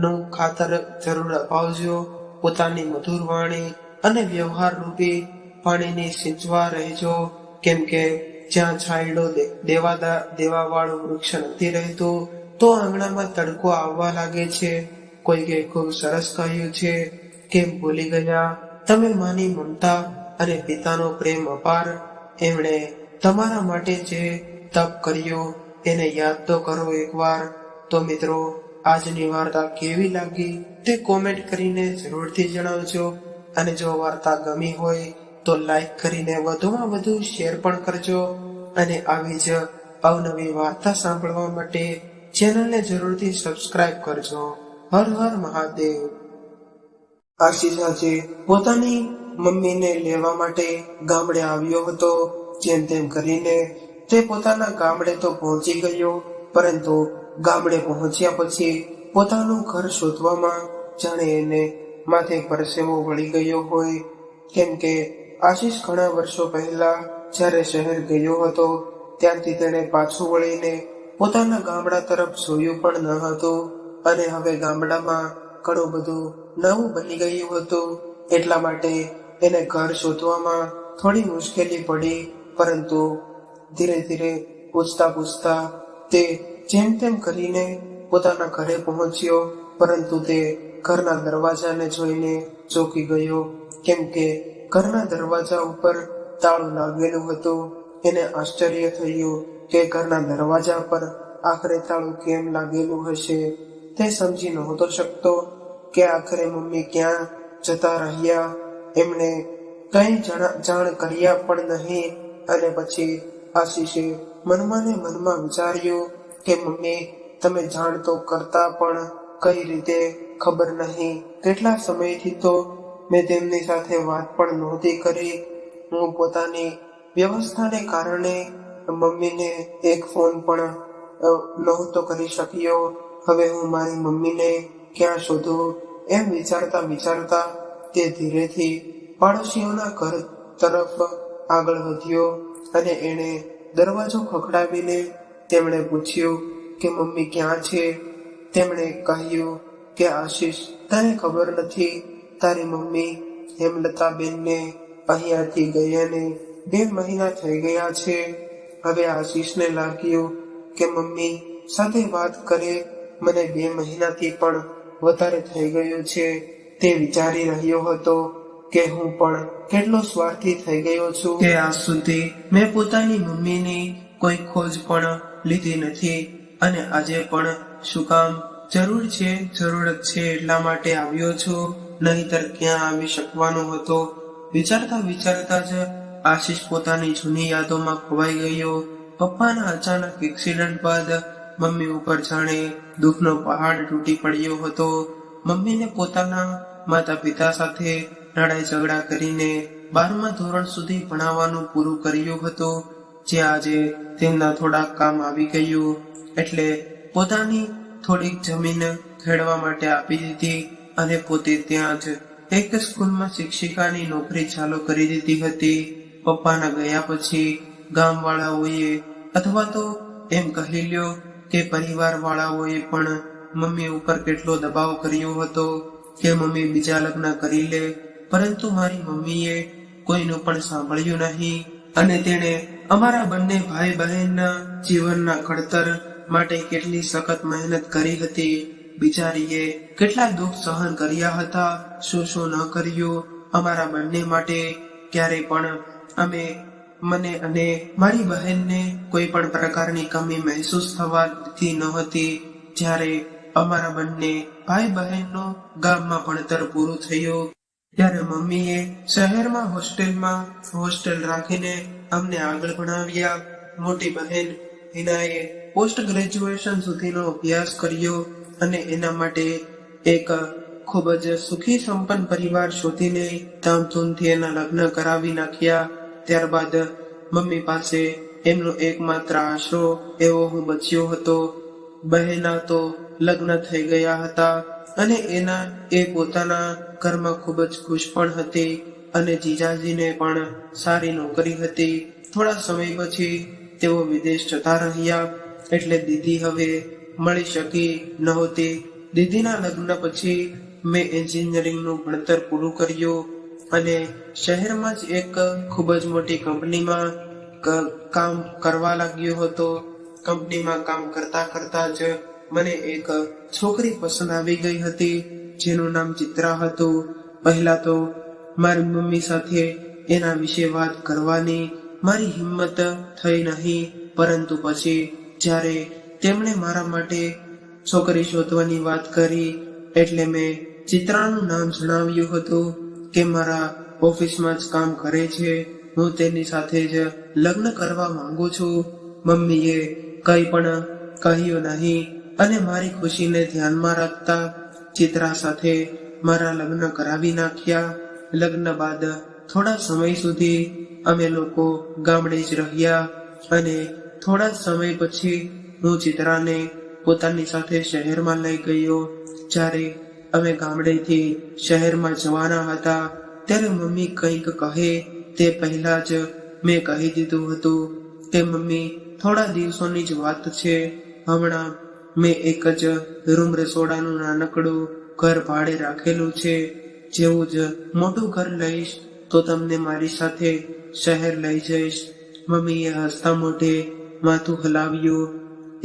નું ખાતર જરૂર અપાવજો. પોતાની મધુર વાણી અને વ્યવહાર રૂપી પાણીની સિંચવા રહેજો, કેમ કે જ્યાં છાંયડો દેવાવાળું વૃક્ષ નથી રહેતું તો આંગણામાં તડકો આવવા લાગે છે. કોઈકે ખૂબ સરસ કહ્યું છે, કેમ ભૂલી ગયા તમે માની મમતા અને પિતાનો પ્રેમ અપાર. એમણે તમારા માટે જે તપ કર્યો એને યાદ તો કરો એકવાર. તો મિત્રો, આજની વાર્તા કેવી લાગી તે કોમેન્ટ કરીને જરૂરથી જણાવજો. અને જો વાર્તા ગમી હોય તો લાઈક કરીને વધુમાં વધુ શેર પણ કરજો. અને આવી જ અવનવી વાર્તા સાંભળવા માટે ચેનલને જરૂરથી સબસ્ક્રાઇબ કરજો. હર હર મહાદેવ. આશીષ આજે પોતાની મમ્મીને લેવા માટે ગામડે આવ્યો હતો. જેમ તેમ કરીને તે પોતાના ગામડે તો પહોંચી ગયો, પરંતુ ગામડે પહોંચ્યા પછી પોતાનું ઘર શોધવામાં જાણે એને માથે પરસેવો વળી ગયો હોય. કેમ કે આશીષ ઘણા વર્ષો પહેલા જ્યારે શહેર ગયો હતો ત્યારથી તેણે પાછું વળીને પોતાના ગામડા તરફ જોયું પણ ન હતું. અને હવે ગામડામાં ઘણું બધું નવું બની ગયું હતું. એટલા માટે એને ઘર શોધવામાં થોડી મુશ્કેલી પડી, પરંતુ ધીરે ધીરે પૂછતા તે જેમ તેમ કરીને પોતાના ઘરે પહોંચ્યો. પરંતુ તે ઘરના દરવાજાને જોઈને ચોંકી ગયો, કેમ કે ઘરના દરવાજા ઉપર તાળું લાગેલું હતું. એને આશ્ચર્ય થયું કે ઘરના દરવાજા પર આખરે તાળું કેમ લાગેલું હશે. તે સમજી નહોતો શકતો કે આખરે મમ્મી ક્યાં જતા રહ્યા. એમણે કંઈ જાણ કર્યા પણ નહીં. અને પછી આશીષે મનમાં ને મનમાં વિચાર્યું કે મમ્મી તમે જાણ તો કરતા પણ કઈ રીતે ખબર નહીં. કેટલા સમયથી તો મેં તેમની સાથે વાત પણ નહોતી કરી. હું પોતાની વ્યવસ્થાને કારણે મમ્મીને એક ફોન પણ નહોતો કરી શક્યો. હવે હું મારી મમ્મીને ક્યાં શોધું એમ વિચારતા તે ધીરેથી પાડોશીઓના ઘર તરફ આગળ વધ્યો અને એણે દરવાજો ખખડાવીને તેમણે પૂછ્યું કે મમ્મી ક્યાં છે. તેમણે કહ્યું કે આશીષ, તને ખબર નથી, તારી મમ્મી હેમલતાબેનને અહીંયાથી ગયાને 2 મહિના થઈ ગયા છે. હવે આશીષને લાગ્યું કે મમ્મી સાથે વાત કરે મને 2 મહિનાથી પણ વધારે થઈ ગયું છે. તે વિચારી રહ્યો હતો કે હું પણ કેટલો સ્વાર્થી થઈ ગયો છું કે આજ સુધી મેં પોતાની મમ્મીની કોઈ ખોજ પણ લીધી નથી અને આજે પણ શું કામ જરૂર છે એટલા માટે આવ્યો છું, નહીતર ક્યાં આવી શકવાનો હતો. વિચારતા જ આશીષ પોતાની જૂની યાદોમાં ખોવાઈ ગયો. પપ્પાના અચાનક એક્સિડન્ટ બાદ મમ્મી ઉપર જાણે દુઃખનો પહાડ તૂટી પડ્યો હતો. મમ્મીને પોતાના માતા પિતા સાથે લડાઈ ઝઘડા કરીને 12મા ધોરણ સુધી ભણાવવાનું પૂરું કર્યું હતું, જે આજે તેમના થોડાક કામ આવી ગયું એટલે પોતાની થોડીક જમીન ખેડવા માટે આપી દીધી અને પોતે ત્યાં જ એક સ્કૂલમાં શિક્ષિકાની નોકરી ચાલુ કરી દીધી હતી. પપ્પાના ગયા પછી ગામવાળાઓએ અથવા તો એમ કહી લ્યો કે પરિવાર વાળાઓએ પણ મમ્મી ઉપર કેટલો દબાવ કર્યો હતો કે મમ્મી બીજા લગ્ન કરી લે, પરંતુ મારી મમ્મીએ કોઈનું પણ સાંભળ્યું નહીં અને તેણે અમારા બંને ભાઈ બહેનના જીવનના ઘડતર માટે કેટલી સખત મહેનત કરી હતી. બિચારીએ કેટલા દુઃખ સહન કર્યા હતા, શું ન કર્યું અમારા બંને માટે. ક્યારે પણ મને અને મારી બહેનને કોઈ પણ પ્રકારની કમી મહેસૂસ થવા દીધી ન હતી. જ્યારે અમારા બંને ભાઈ બહેનનું ગામમાં ભણતર પૂરું થયું ત્યારે મમ્મીએ શહેરમાં હોસ્ટેલ રાખીને અમને આગળ ભણાવ્યા. મોટી બહેન હિનાએ પોસ્ટ ગ્રેજ્યુએશન સુધીનો અભ્યાસ કર્યો અને એના માટે એક ખૂબ જ સુખી સંપન્ન પરિવાર શોધીને ધામધૂમથી એના લગ્ન કરાવી નાખ્યા. ત્યારબાદ મમ્મી પાસે એમનો એકમાત્ર આશરો એવો હું બચ્યો હતો. બહેના તો લગ્ન થઈ ગયા હતા અને એ પોતાના ઘરમાં ખૂબ જ ખુશ પણ હતી અને જીજાજીને પણ સારી નોકરી હતી. થોડા સમય પછી તેઓ વિદેશ જતા રહ્યા એટલે દીદી હવે મળી શકી નહોતી. દીદીના લગ્ન પછી મેં એન્જિનિયરિંગનું ભણતર પૂરું કર્યું અને શહેરમાં જ એક ખૂબ જ મોટી કંપનીમાં કામ કરવા લાગ્યો હતો. કંપનીમાં કામ કરતા જ મને એક છોકરી પસંદ આવી ગઈ હતી જેનું નામ ચિત્રા હતું. પહેલા તો મારી મમ્મી સાથે એના વિશે વાત કરવાની મારી હિંમત થઈ નહીં, પરંતુ પછી જ્યારે તેમણે મારા માટે છોકરી શોધવાની વાત કરી એટલે મેં ચિત્રાનું નામ જણાવ્યું હતું કે મારા ઓફિસમાં જ કામ કરે છે, હું તેની સાથે જ લગ્ન કરવા માંગુ છું. મમ્મીએ કંઈ પણ કહ્યું નહીં અને મારી ખુશીને ધ્યાનમાં રાખતા ચિત્રા સાથે મારા લગ્ન કરાવી નાખ્યા. લગ્ન બાદ થોડા સમય સુધી અમે લોકો ગામડે જ રહ્યા અને થોડા સમય પછી હું ચિત્રાને પોતાની સાથે શહેરમાં લઈ ગયો. જ્યારે અમે ગામડેથી શહેરમાં જવાના હતા ત્યારે મમ્મી કંઈક કહે તે પહેલા જ મેં કહી દીધું હતું કે મમ્મી થોડા દિવસોની જ વાત છે, હમણાં મેં એક જ રૂમ રસોડાનું નાનકડું ઘર ભાડે રાખેલું છે, જેવું જ મોટું ઘર લઈશ તો તમને મારી સાથે શહેર લઈ જઈશ. મમ્મીએ હસતા મોઢે માથું હલાવ્યું.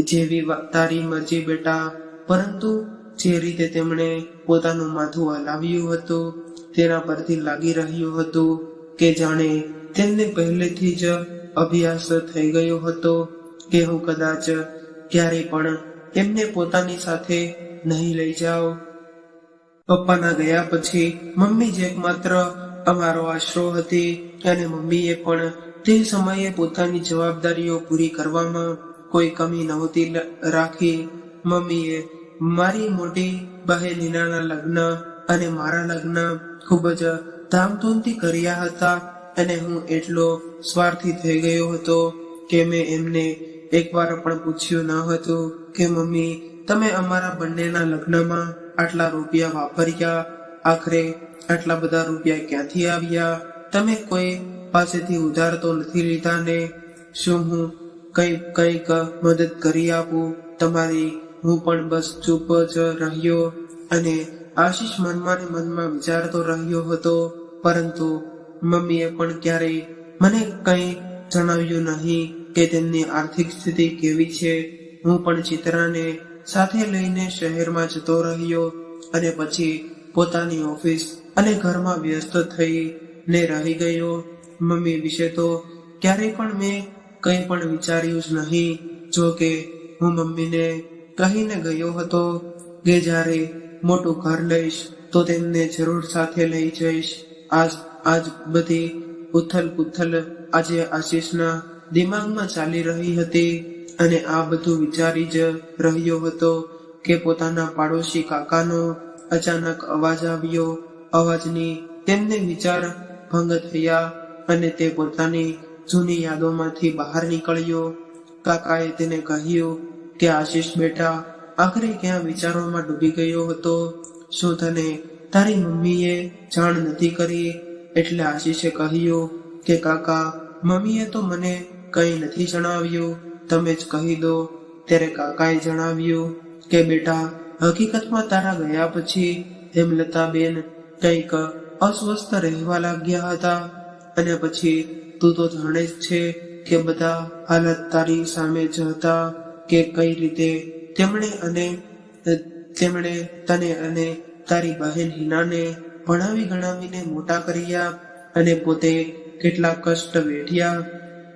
જેવી તારી મરજી બેટા, પરંતુ જે રીતે તેમણે પોતાનું માથું હલાવ્યું હતું તેના પરથી લાગી રહ્યું હતું કે જાણે તેમને પહેલેથી જ અભ્યાસ થઈ ગયો હતો કે હું કદાચ ક્યારેય પણ એમને પોતાની સાથે નહીં લઈ જાઉં. પપ્પાના ગયા પછી મમ્મી જ એકમાત્ર અમારો આશરો હતી અને મમ્મીએ પણ તે સમયે પોતાની જવાબદારીઓ પૂરી કરવામાં કોઈ કમી નહોતી રાખી. મમ્મીએ મારી મોટી બહેન હિનાના લગ્ન અને મારા લગ્ન ખૂબ જ ધામધૂમથી કર્યા હતા અને હું એટલો સ્વાર્થી થઈ ગયો હતો કે મેં એમને એકવાર પણ પૂછ્યું ન હતું કે મમ્મી, તમે અમારા બંનેના લગ્નમાં આટલા રૂપિયા વાપર્યા, આખરે આટલા બધા રૂપિયા ક્યાંથી આવ્યા? તમે કોઈ પાસેથી ઉધાર તો નથી લીધા ને? શું હું કંઈક મદદ કરી આપું તમારી? હું પણ બસ ચૂપ જ રહ્યો અને આશીષ મનમાં ને મનમાં વિચારતો રહ્યો હતો, પરંતુ મમ્મીએ પણ ક્યારેય મને કંઈ જણાવ્યું નહીં કે તેમની આર્થિક સ્થિતિ કેવી છે. હું પણ ચિત્રાને સાથે લઈને શહેરમાં જતો રહ્યો અને પછી પોતાની ઓફિસ અને ઘરમાં વ્યસ્ત થઈને રહી ગયો. મમ્મી વિશે તો ક્યારેય પણ મેં કંઈ પણ વિચાર્યું જ નહીં. જો કે હું મમ્મીને કહીને ગયો હતો કે જ્યારે મોટું ઘર લઈશ તો તેમને જરૂર સાથે લઈ જઈશ. આજ બધી ઉથલ પુથલ આજે આશીષના દિમાગમાં ચાલી રહી હતી અને આ બધું વિચારી જ રહ્યો હતો કે પોતાના પાડોશી કાકાનો અચાનક અવાજ આવ્યો. અવાજની તેમને વિચાર ભંગ થયા અને તે પોતાની જૂની યાદોમાંથી બહાર નીકળ્યો. કાકાએ તેને કહ્યું કે આશીષ બેટા, આખરે ક્યાં વિચારોમાં ડૂબી ગયો હતો? શું તને તારી મમ્મીએ જાણ નથી કરી? એટલે આશીષે કહ્યું કે કાકા, મમ્મીએ તો મને કંઈ નથી જણાવ્યું, તમે જ કહી દો. ત્યારે કાકાએ જણાવ્યું કે બેટા, હકીકતમાં તારા ગયા પછી હેમલતાબેન કંઈક અસ્વસ્થ રહેવા લાગ્યા હતા અને પછી તું તો જાણે જ છે કે બધા હાલત તારી સામે જ હતા કે કઈ રીતે તેમણે તને અને તારી બહેન હિનાને ભણાવી ગણાવીને મોટા કર્યા અને પોતે કેટલા કષ્ટ વેઠ્યા.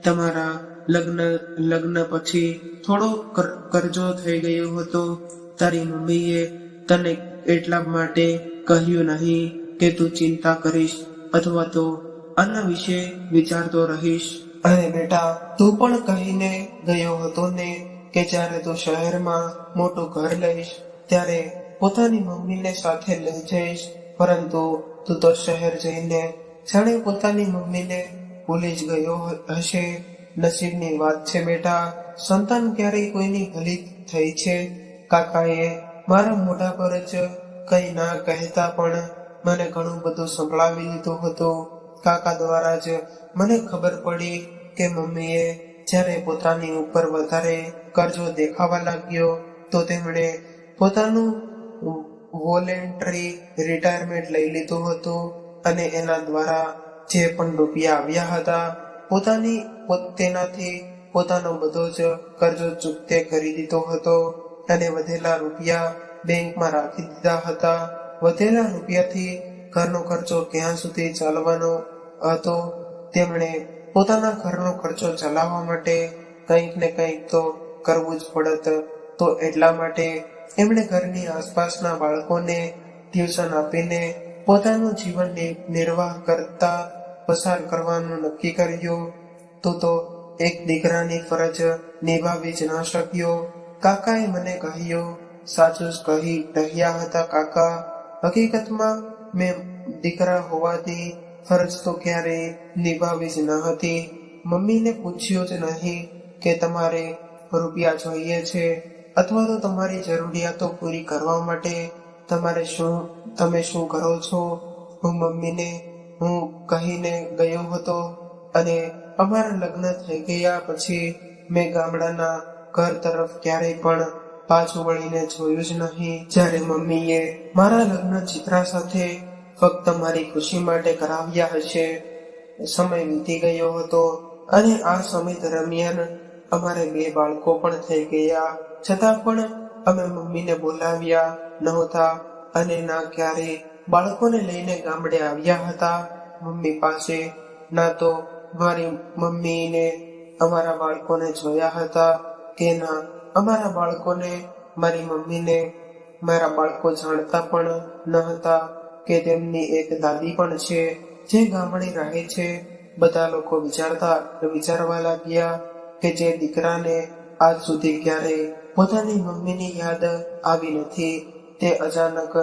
તમારા લગ્ન પછી થોડો કરજો થઈ ગયો હતો. તારી મમ્મીએ તને એટલા માટે કહ્યું નહીં કે તું ચિંતા કરીશ અથવા તો આના વિશે વિચારતો રહીશ. અરે બેટા, તું પણ કહીને ગયો હતો ને કે જ્યારે તું શહેરમાં મોટું ઘર લઈશ ત્યારે પોતાની મમ્મીને સાથે લઈ જઈશ, પરંતુ તું તો શહેર જઈને જાણે પોતાની મમ્મીને ભૂલી જ ગયો હશે. નસીબની વાત છે બેટા, સંતાન ક્યારેય કોઈની ભલી થઈ છે. કાકાએ મારા મોઢા પર જ કંઈ ના કહેતા પણ મને ઘણું બધું સંભળાવી લીધું હતું. કાકા દ્વારા જ મને ખબર પડી કે મમ્મીએ જ્યારે પોતાની ઉપર વધારે કરજો દેખાવા લાગ્યો તો તેમણે પોતાનું વોલેન્ટરી રિટાયરમેન્ટ લઈ લીધું હતું અને એના દ્વારા જે પણ રૂપિયા આવ્યા હતા તેનાથી પોતાનો બધો જ કરજો ચૂકતે કરી દીધો હતો અને વધેલા રૂપિયા બેંકમાં રાખી દીધા હતા. વધેલા રૂપિયાથી ઘરનો ખર્ચો ક્યાં સુધી ચાલવાનો હતો? તેમણે પોતાના ઘરનો ખર્ચો ચલાવવા માટે કંઈક ને કંઈક તો કરવું જ પડત. તો એટલા માટે એમણે ઘરની આસપાસના બાળકોને ટ્યુશન આપીને પોતાનું જીવન નિર્વાહ કરતા પસાર કરવાનું નક્કી કર્યું. તો એક દીકરાની ફરજ નિભાવી જ ન શક્યો. કાકાએ મને કહ્યું, સાચું જ કહી રહ્યા હતા કાકા. હકીકતમાં મેં દીકરા હોવાથી ફરજ તો ક્યારેય નિભાવી જ ન હતી. મમ્મીને પૂછ્યું જ નહીં કે તમારે રૂપિયા જોઈએ છે અથવા તો તમારી જરૂરિયાતો પૂરી કરવા માટે તમે શું કરો છો? હું કહીને ગયો હતો અને અમારા લગ્ન થઈ ગયા પછી મેં ગામડાના ઘર તરફ ક્યારેય પણ પાછું વળીને જોયું જ નહીં. જ્યારે મમ્મીએ મારા લગ્ન ચિત્રા સાથે ફક્ત મારી ખુશી માટે કરાવ્યા હશે. સમય વીતી ગયો હતો અને આ સમય દરમિયાન અમારે 2 બાળકો પણ થઈ ગયા. છતાં પણ અમે મમ્મીને બોલાવ્યા નહોતા અને ના ક્યારે બાળકોને લઈને ગામડે આવ્યા હતા મમ્મી પાસે. ના તો મારી મમ્મીને અમારા બાળકોને જોયા હતા કે ના અમારા બાળકોને મારી મમ્મીને. મારા બાળકો જાણતા પણ ન હતા કે તેમની એક દાદી પણ છે જે ગામડે રહે છે. બધા લોકો વિચારવા લાગ્યા કે જે દીકરાને આજ સુધી ક્યારેય પોતાની મમ્મીની યાદ આવી નથી. તે અચાનક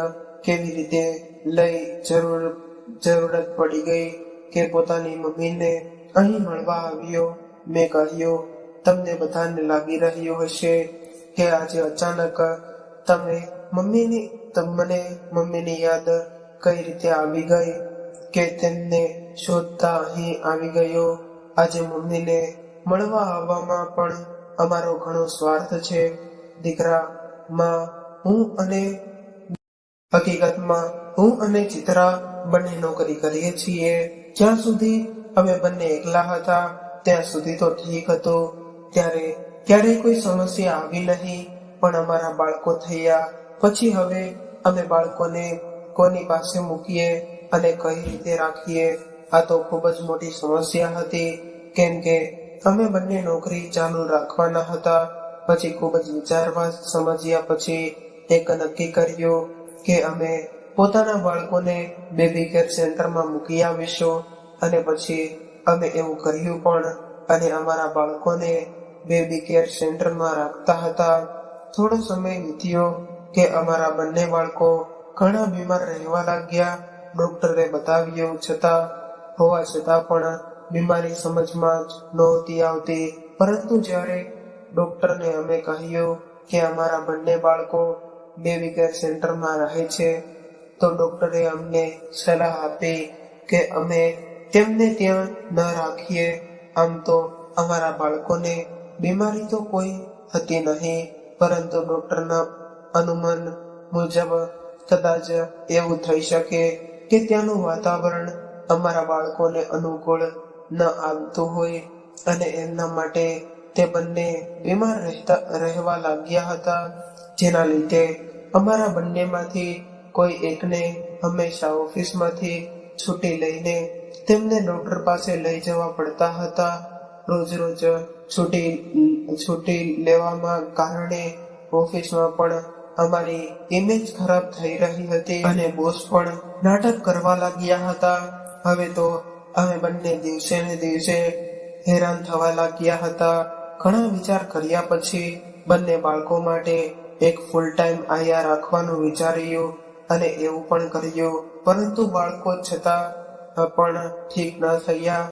કેવી રીતે જરૂરત પડી ગઈ કે પોતાની મમ્મીને અહીં મળવા આવ્યો. મેં કહ્યું, તમને બધાને લાગી રહ્યું હશે કે આજે અચાનક મને મમ્મીની યાદ કઈ રીતે આવી ગઈ કે તેમને શોધતા અહીં આવી ગયો. આજે મમ્મીને મળવા આવવામાં પણ અમારો ઘણો સ્વાર્થ છે. દીકરા, હકીકતમાં હું અને ચિત્રા બંને નોકરી કરીએ છીએ. જ્યાં સુધી અમે બંને એકલા હતા ત્યાં સુધી તો ઠીક હતું. ત્યારે ક્યારેય કોઈ સમસ્યા આવી નહીં. પણ અમારા બાળકો થયા પછી હવે અમે બાળકોને કોની પાસે મૂકીએ અને કઈ રીતે રાખીએ, આ તો ખૂબ જ મોટી સમસ્યા હતી. કેમ કે અમે બંને નોકરી ચાલુ રાખવાના હતા. પછી ખૂબ જ વિચારવા સમજ્યા પછી એક નક્કી કર્યું કે અમે પોતાના બાળકોને બેબી કેર સેન્ટરમાં મૂકી આવીશું. અને પછી અમે એવું કર્યું પણ, અને અમારા બાળકોને બેબી કેર સેન્ટરમાં રાખતા હતા. થોડો સમય વીત્યો કે અમારા બંને બાળકો ઘણા બીમાર રહેવા લાગ્યા. ડોક્ટરે બતાવ્યું હોવા છતાં પણ બીમારી સમજમાં જ નહોતી આવતી. પરંતુ જ્યારે ડોક્ટરને અમે કહ્યું કે અમારા બંને બાળકો બેબી કેર સેન્ટરમાં રહે છે, તો ડોક્ટરે અમને સલાહ આપી કે અમે તેમને ત્યાં ન રાખીએ. આમ તો અમારા બાળકોને બીમારી તો કોઈ હતી નહીં, પરંતુ ડોક્ટરના અનુમાન મુજબ કદાચ એવું થઈ શકે કે ત્યાંનું વાતાવરણ અમારા બાળકોને અનુકૂળ ન આવતું હોય અને એમના માટે તે બંને બીમાર રહેવા લાગ્યા હતા. જેના લીધે અમારા બંનેમાંથી કોઈ એકને હંમેશા ઓફિસમાંથી છૂટી લઈને તેમને ડોક્ટર પાસે લઈ જવા પડતા હતા. રોજ છૂટી લેવામાં કારણે ઓફિસમાં પણ અમારી ઇમેજ ખરાબ થઈ રહી હતી અને બોસ પણ નાટક કરવા લાગ્યા હતા. હવે તો અમે બંને દિવસે ને દિવસે હેરાન થવા લાગ્યા હતા. ઘણા વિચાર કર્યા પછી બંને બાળકો માટે એક ફૂલ ટાઈમ આયા રાખવાનું વિચાર્યું અને એવું પણ કર્યું. પરંતુ બાળકો છતાં પણ ઠીક ન થયા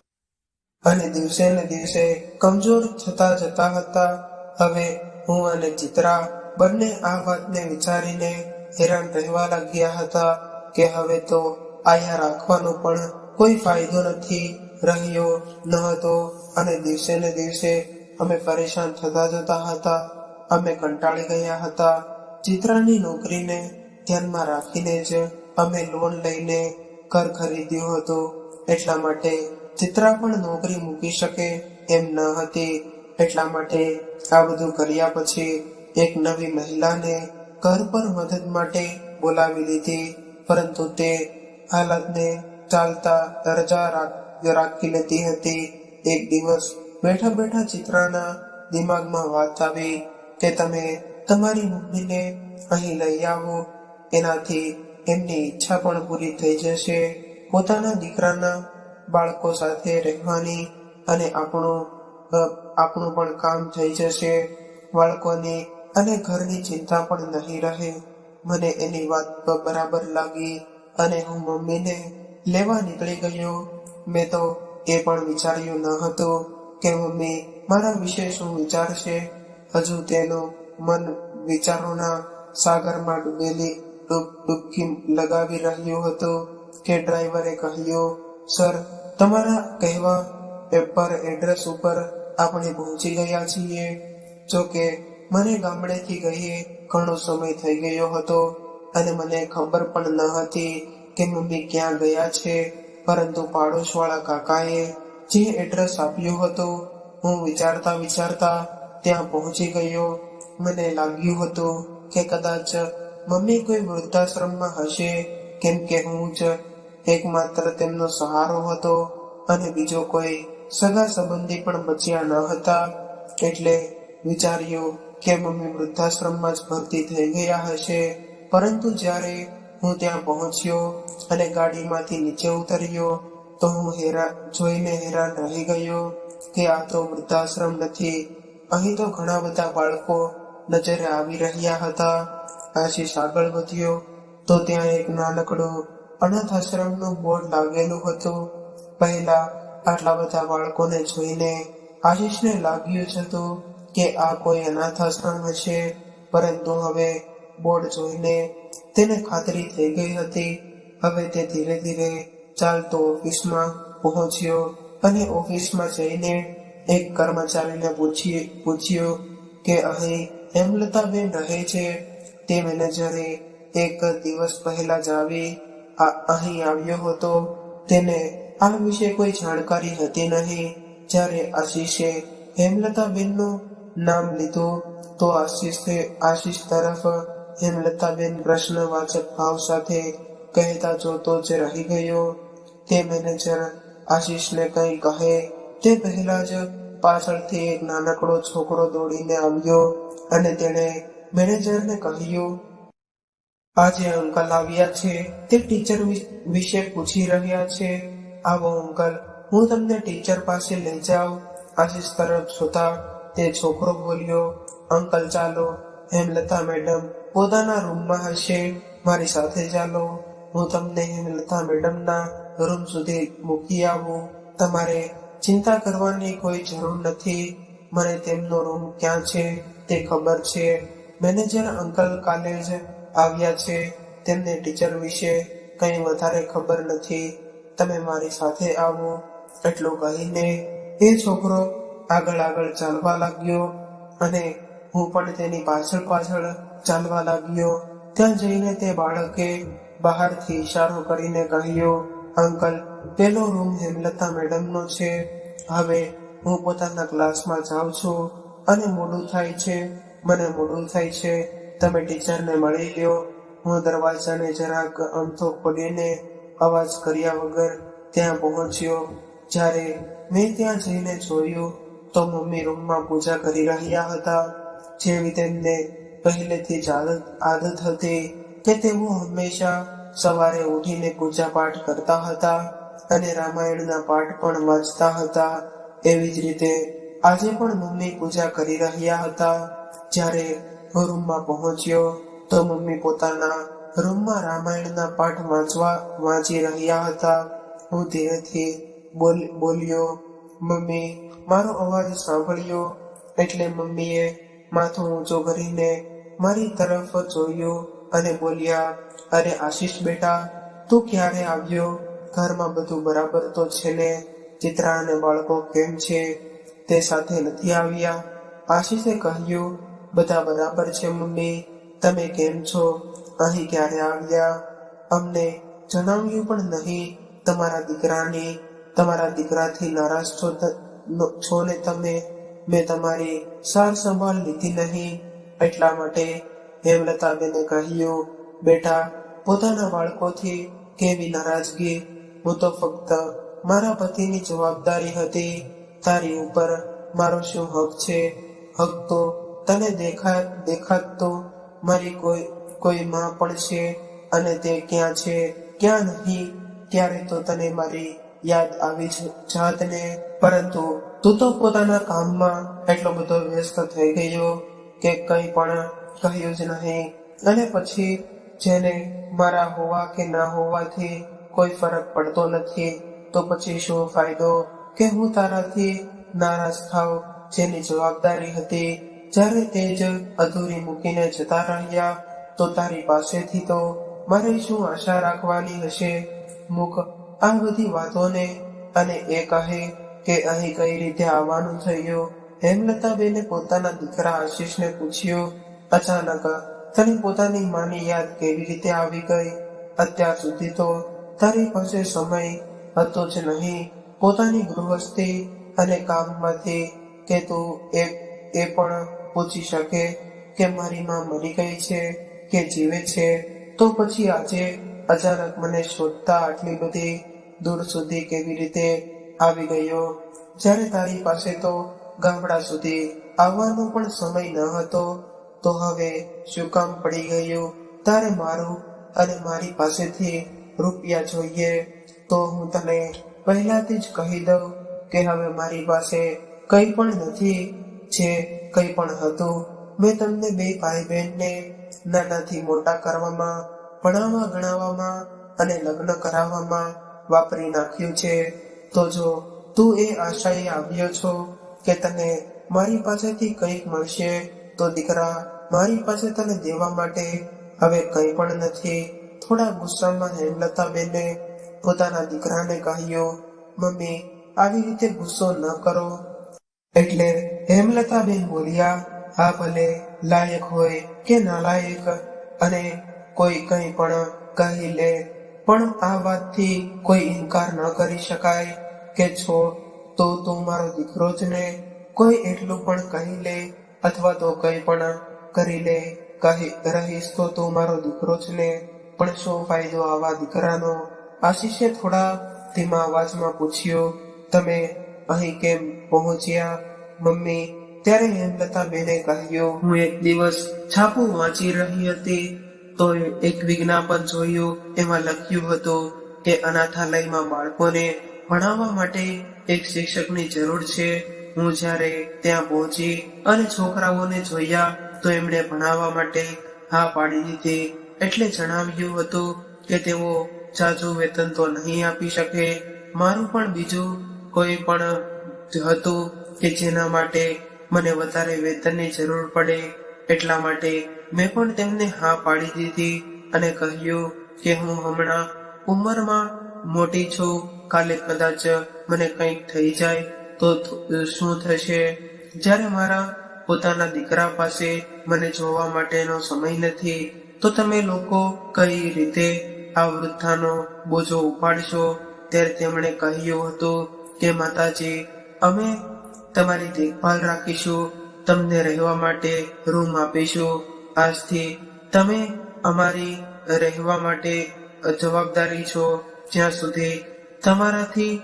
અને દિવસે ને દિવસે કમજોર થતા જતા હતા. હવે હું અને ચિત્રા બંને આ વાતને વિચારીને હેરાન રહેવા લાગ્યા હતા કે હવે તો આયા રાખવાનો પણ કોઈ ફાયદો નથી રહ્યો ન હતો. અને દિવસે ને દિવસે અમે પરેશાન થતા જતા હતા. અમે કંટાળી ગયા હતા. ચિત્રાની નોકરીને ધ્યાનમાં રાખીને જ અમે લોન લઈને ઘર ખરીદ્યું હતું. એટલા માટે ચિત્રા પણ નોકરી મૂકી શકે એમ ન હતી. એટલા માટે આ બધું કર્યા પછી એક નવી મહિલાને ઘર પર મદદ માટે બોલાવી લીધી. પરંતુ તે હાલતને ચાલતા રજા રાખી લેતી હતી. એક દિવસ બેઠા બેઠા ચિત્રાના દિમાગમાં વાત આવી કે તમે તમારી મમ્મીને અહીં લઈ આવો, એનાથી એમની ઈચ્છા પણ પૂરી થઈ જશે. પોતાના દીકરાના બાળકો સાથે રહેવાની અને આપણું પણ કામ થઈ જશે. બાળકોની અને ઘરની ચિંતા પણ નહીં રહે. મને એની વાત બરાબર લાગી અને હું મમ્મીને લેવા નીકળી ગયો. મેં તો એ પણ વિચાર્યું ન હતું કે મમ્મી મારા વિશે શું વિચારશે. હજુ તેનું મન વિચારોના સાગરમાં ડૂબકી લગાવી રહ્યું હતું કે ડ્રાઈવરે કહ્યું, સર, તમારા કહેવા પેપર એડ્રેસ ઉપર આપણે પહોંચી ગયા છીએ. જોકે મને ગામડેથી ગયે ઘણો સમય થઈ ગયો હતો અને મને ખબર પણ ન હતી કે મમ્મી ક્યાં ગયા છે. પરંતુ પાડોશવાળા કાકાએ જે એડ્રેસ આપ્યું હતું, હું વિચારતા ત્યાં પહોંચી ગયો. મને લાગ્યું હતું કે કદાચ મમ્મી કોઈ વૃદ્ધાશ્રમમાં હશે, કેમ કે હું જ એકમાત્ર તેમનો સહારો હતો અને બીજો કોઈ સગા સંબંધી પણ બચ્યા ન હતા. એટલે વિચાર્યું કે મમ્મી વૃદ્ધાશ્રમમાં જ ભરતી થઈ ગયા હશે. પરંતુ જ્યારે હું ત્યાં પહોંચ્યો અને ગાડીમાંથી નીચે ઉતર્યો તો હું જોઈને હેરાન રહી ગયો કે આ તો વૃદ્ધાશ્રમ નથી. અહીં તો ઘણા બધા બાળકો નજરે આવી રહ્યા હતા. આશીષ આગળ વધ્યો તો ત્યાં એક નાનકડું અનાથ આશ્રમનું બોર્ડ લાગેલું હતું. પહેલા આટલા બધા બાળકોને જોઈને આશીષને લાગ્યું જ હતું કે આ કોઈ અનાથ આશ્રમ હશે, પરંતુ હવે બોર્ડ જોઈને તેને ખાતરી થઈ ગઈ હતી. હવે તે ધીરે ધીરે ચાલતો ઓફિસમાં પહોંચ્યો અને ઓફિસમાં જઈને એક કર્મચારીને પૂછ્યું કે અહીં હેમલતાબેન રહે છે. તે મેનેજરે એક દિવસ પહેલા જ અહીં આવ્યો હતો. તેને આ વિશે કોઈ જાણકારી હતી નહીં. જ્યારે આશીષે હેમલતાબેનનું નામ લીધું તો આશીષ તરફ હેમલતાબેન પ્રશ્નવાચક ભાવ સાથે કહેતા જોતો જ રહી ગયો. તે મેનેજર આશીષને કંઈ કહે તે પહેલા જ પાછળથી એક નાનકડો છોકરો દોડીને આવ્યો અને તેણે મેનેજરને કહ્યું, આજે અંકલ આવ્યા છે, તે ટીચર વિશે પૂછી રહ્યા છે. આવો અંકલ, હું તમને ટીચર પાસે લઈ જાઉં. આશીષ તરફ જોતા તે છોકરો બોલ્યો, અંકલ ચાલો, હેમલતા મેડમ પોતાના રૂમમાં હશે, મારી સાથે ચાલો. હું તમને હેમલતા મેડમના રૂમ સુધી મૂકી આવું. તમારે ચિંતા કરવાની કોઈ જરૂર નથી. મને તેમનો રૂમ ક્યાં છે તે ખબર છે. મેનેજર અંકલ કાલે જ આવ્યા છે. તેમને ટીચર વિશે કંઈ વધારે ખબર નથી. તમે મારી સાથે આવો. એટલું કહીને એ છોકરો આગળ ચાલવા લાગ્યો અને હું પણ તેની પાછળ ચાલવા લાગ્યો. ત્યાં જઈને તે બાળકે બહારથી ઈશારો કરીને કહ્યું, અંકલ, પેલો રૂમ હેમલતા મેડમનો છે. હવે હું પોતાના ક્લાસમાં જાઉં છું અને મોડું થાય છે. તમે ટીચરને મળી લ્યો. હું દરવાજાને જરાક અમથો ખોલીને અવાજ કર્યા વગર ત્યાં પહોંચ્યો. જ્યારે મેં ત્યાં જઈને જોયું તો મમ્મી રૂમમાં પૂજા કરી રહ્યા હતા. જેવી તેમને પહેલેથી જ આદત હતી કે તેઓ હંમેશા સવારે ઉઠીને પૂજા પાઠ કરતા હતા અને રામાયણના પાઠ પણ વાંચતા હતા. એવી જ રીતે આજે પણ મમ્મી પૂજા કરી રહ્યા હતા. જ્યારે હું રૂમમાં પહોંચ્યો તો મમ્મી પોતાના રૂમમાં રામાયણના પાઠ વાંચી રહ્યા હતા. હું ધીરેથી બોલ્યો, મમ્મી, મારો અવાજ સાંભળ્યો. એટલે મમ્મીએ માથું ઊંચું કરીને મારી તરફ જોયું અને બોલ્યા, અરે આશીષ બેટા, તું ક્યારે આવ્યો? ઘરમાં બધું બરાબર તો છે ને? ચિત્રા અને બાળકો કેમ છે? તે સાથે નથી આવ્યા? આશીષે કહ્યું, બધા બરાબર છે મમ્મી. તમે કેમ છો? અહીં ક્યારે આવ્યા? અમને જણાવ્યું પણ નહીં. તમારા દીકરાથી નારાજ છો ને તમે? મેં તમારી સાર સંભાળ લીધી નહીં. એટલા માટે હેમલતાબેને કહ્યું, બેટા, પોતાના બાળકોથી કેવી નારાજગી? હું તો ફક્ત મારા પતિની જવાબદારી હતી. તારી ઉપર મારો શું હક છે? હક તો તને દેખાતો મારી કોઈ માં પણ છે અને તે ક્યાં છે ક્યાં નહીં, ત્યારે તો તને મારી યાદ આવી જાત ને. પરંતુ તું તો પોતાના કામમાં એટલો બધો વ્યસ્ત થઈ ગયો કે કંઈ પણ કહ્યું જ નહીં. અને પછી જેને મારા હોવા કે ના હોવાથી કોઈ ફરક પડતો નથી, તો પછી શું ફાયદો કે હું તારાથી નારાજ થાવ? જેની જવાબદારી હતી જ્યારે તે જ અધૂરી મૂકીને જતા રહ્યા, તો તારી પાસેથી તો મારે શું આશા રાખવાની હશે? મુક આ બધી વાતોને અને એ કહે કે અહીં કઈ રીતે આવવાનું થયું. હેમલતાબેને પોતાના દીકરા આશીષને પૂછ્યું, અચાનક તને પોતાની માની યાદ કેવી રીતે આવી ગઈ? અત્યાર સુધી તો તારી પાસે સમય હતો જ નહીં પોતાની ગૃહસ્થી અને કામમાંથી કે તું એ પણ પૂછી શકે કે મારી માં મરી ગઈ છે કે જીવે છે. તો પછી આજે અચાનક મને શોધતા આટલી બધી દૂર સુધી કેવી રીતે આવી ગયો? જ્યારે તારી પાસે તો ગામડા સુધી આવવાનો પણ સમય ન હતો, તો હવે શું કામ પડી ગયું તારે મારું અને મારી પાસેથી રૂપિયા જોઈએ? તો હું તને પહેલાથી જ કહી દઉં કે હવે મારી પાસે કંઈ પણ નથી. જે કંઈ પણ હતું મેં તમને બે ભાઈ બહેનને નાનાથી મોટા કરવામાં, ભણાવવા ગણાવવામાં અને લગ્ન કરાવવામાં વાપરી નાખ્યું છે. તો જો તું એ આશાએ આવ્યો છો કે તને મારી પાસેથી કંઈક મળશે, તો દીકરા, મારી પાસે તને દેવા માટે હવે કંઈ પણ નથી. થોડા ગુસ્સામાં હેમલતાબેને પોતાના દીકરાને કહ્યું, મમ્મી, આવી રીતે ગુસ્સો ન કરો. એટલે હેમલતાબેન બોલ્યા, હા, ભલે લાયક હોય કે નાલાયક, અને કોઈ કંઈ પણ કહી લે, પણ આ વાતથી કોઈ ઇનકાર ન કરી શકાય કે છોડ, તો તું મારો દીકરો જ ને. કોઈ એટલું પણ કહી લે અથવા તો કંઈ પણ કરી લે, કહી રહીશ તો તું મારો દીકરો જ ને. પણ શું ફાયદો આવા દીકરાનો? આશીષે થોડા ધીમા અવાજમાં પૂછ્યું, તમે અહીં કેમ પહોંચ્યા મમ્મી? ત્યારે હેમલતાબેને કહ્યું, હું એક દિવસ છાપું વાંચી રહી હતી તો એક વિજ્ઞાપન જોયું. એમાં લખ્યું હતું કે અનાથાલયમાં બાળકોને ભણાવવા માટે એક શિક્ષકની જરૂર છે. હું જ્યારે ત્યાં પહોંચી અને છોકરાઓને જોયા તો એમણે ભણાવવા માટે હા પાડી દીધી. એટલે જણાવ્યું હતું કે તેઓ જાજુ વેતન તો નહીં આપી શકે. મારું પણ બીજું કોઈ પણ હતું કે જેના માટે મને વધારે વેતનની જરૂર પડે, એટલા માટે મેં પણ તેમને હા પાડી દીધી અને કહ્યું કે હું હમણાં ઉંમરમાં મોટી છું, કાલે કદાચ મને કંઈક થઈ જાય તો શું થશે? જ્યારે મારા પોતાના દીકરા પાસે મને જોવા માટેનો સમય નથી, તો તમે લોકો કઈ રીતે આ વૃદ્ધાનો બોજો ઉપાડશો? ત્યારે તેમણે કહ્યું હતું કે માતાજી, અમે તમારી દેખભાળ રાખીશું, તમને રહેવા માટે રૂમ આપીશું. આજથી તમે અમારી રહેવા માટે જવાબદારી છો. જ્યાં સુધી તમારાથી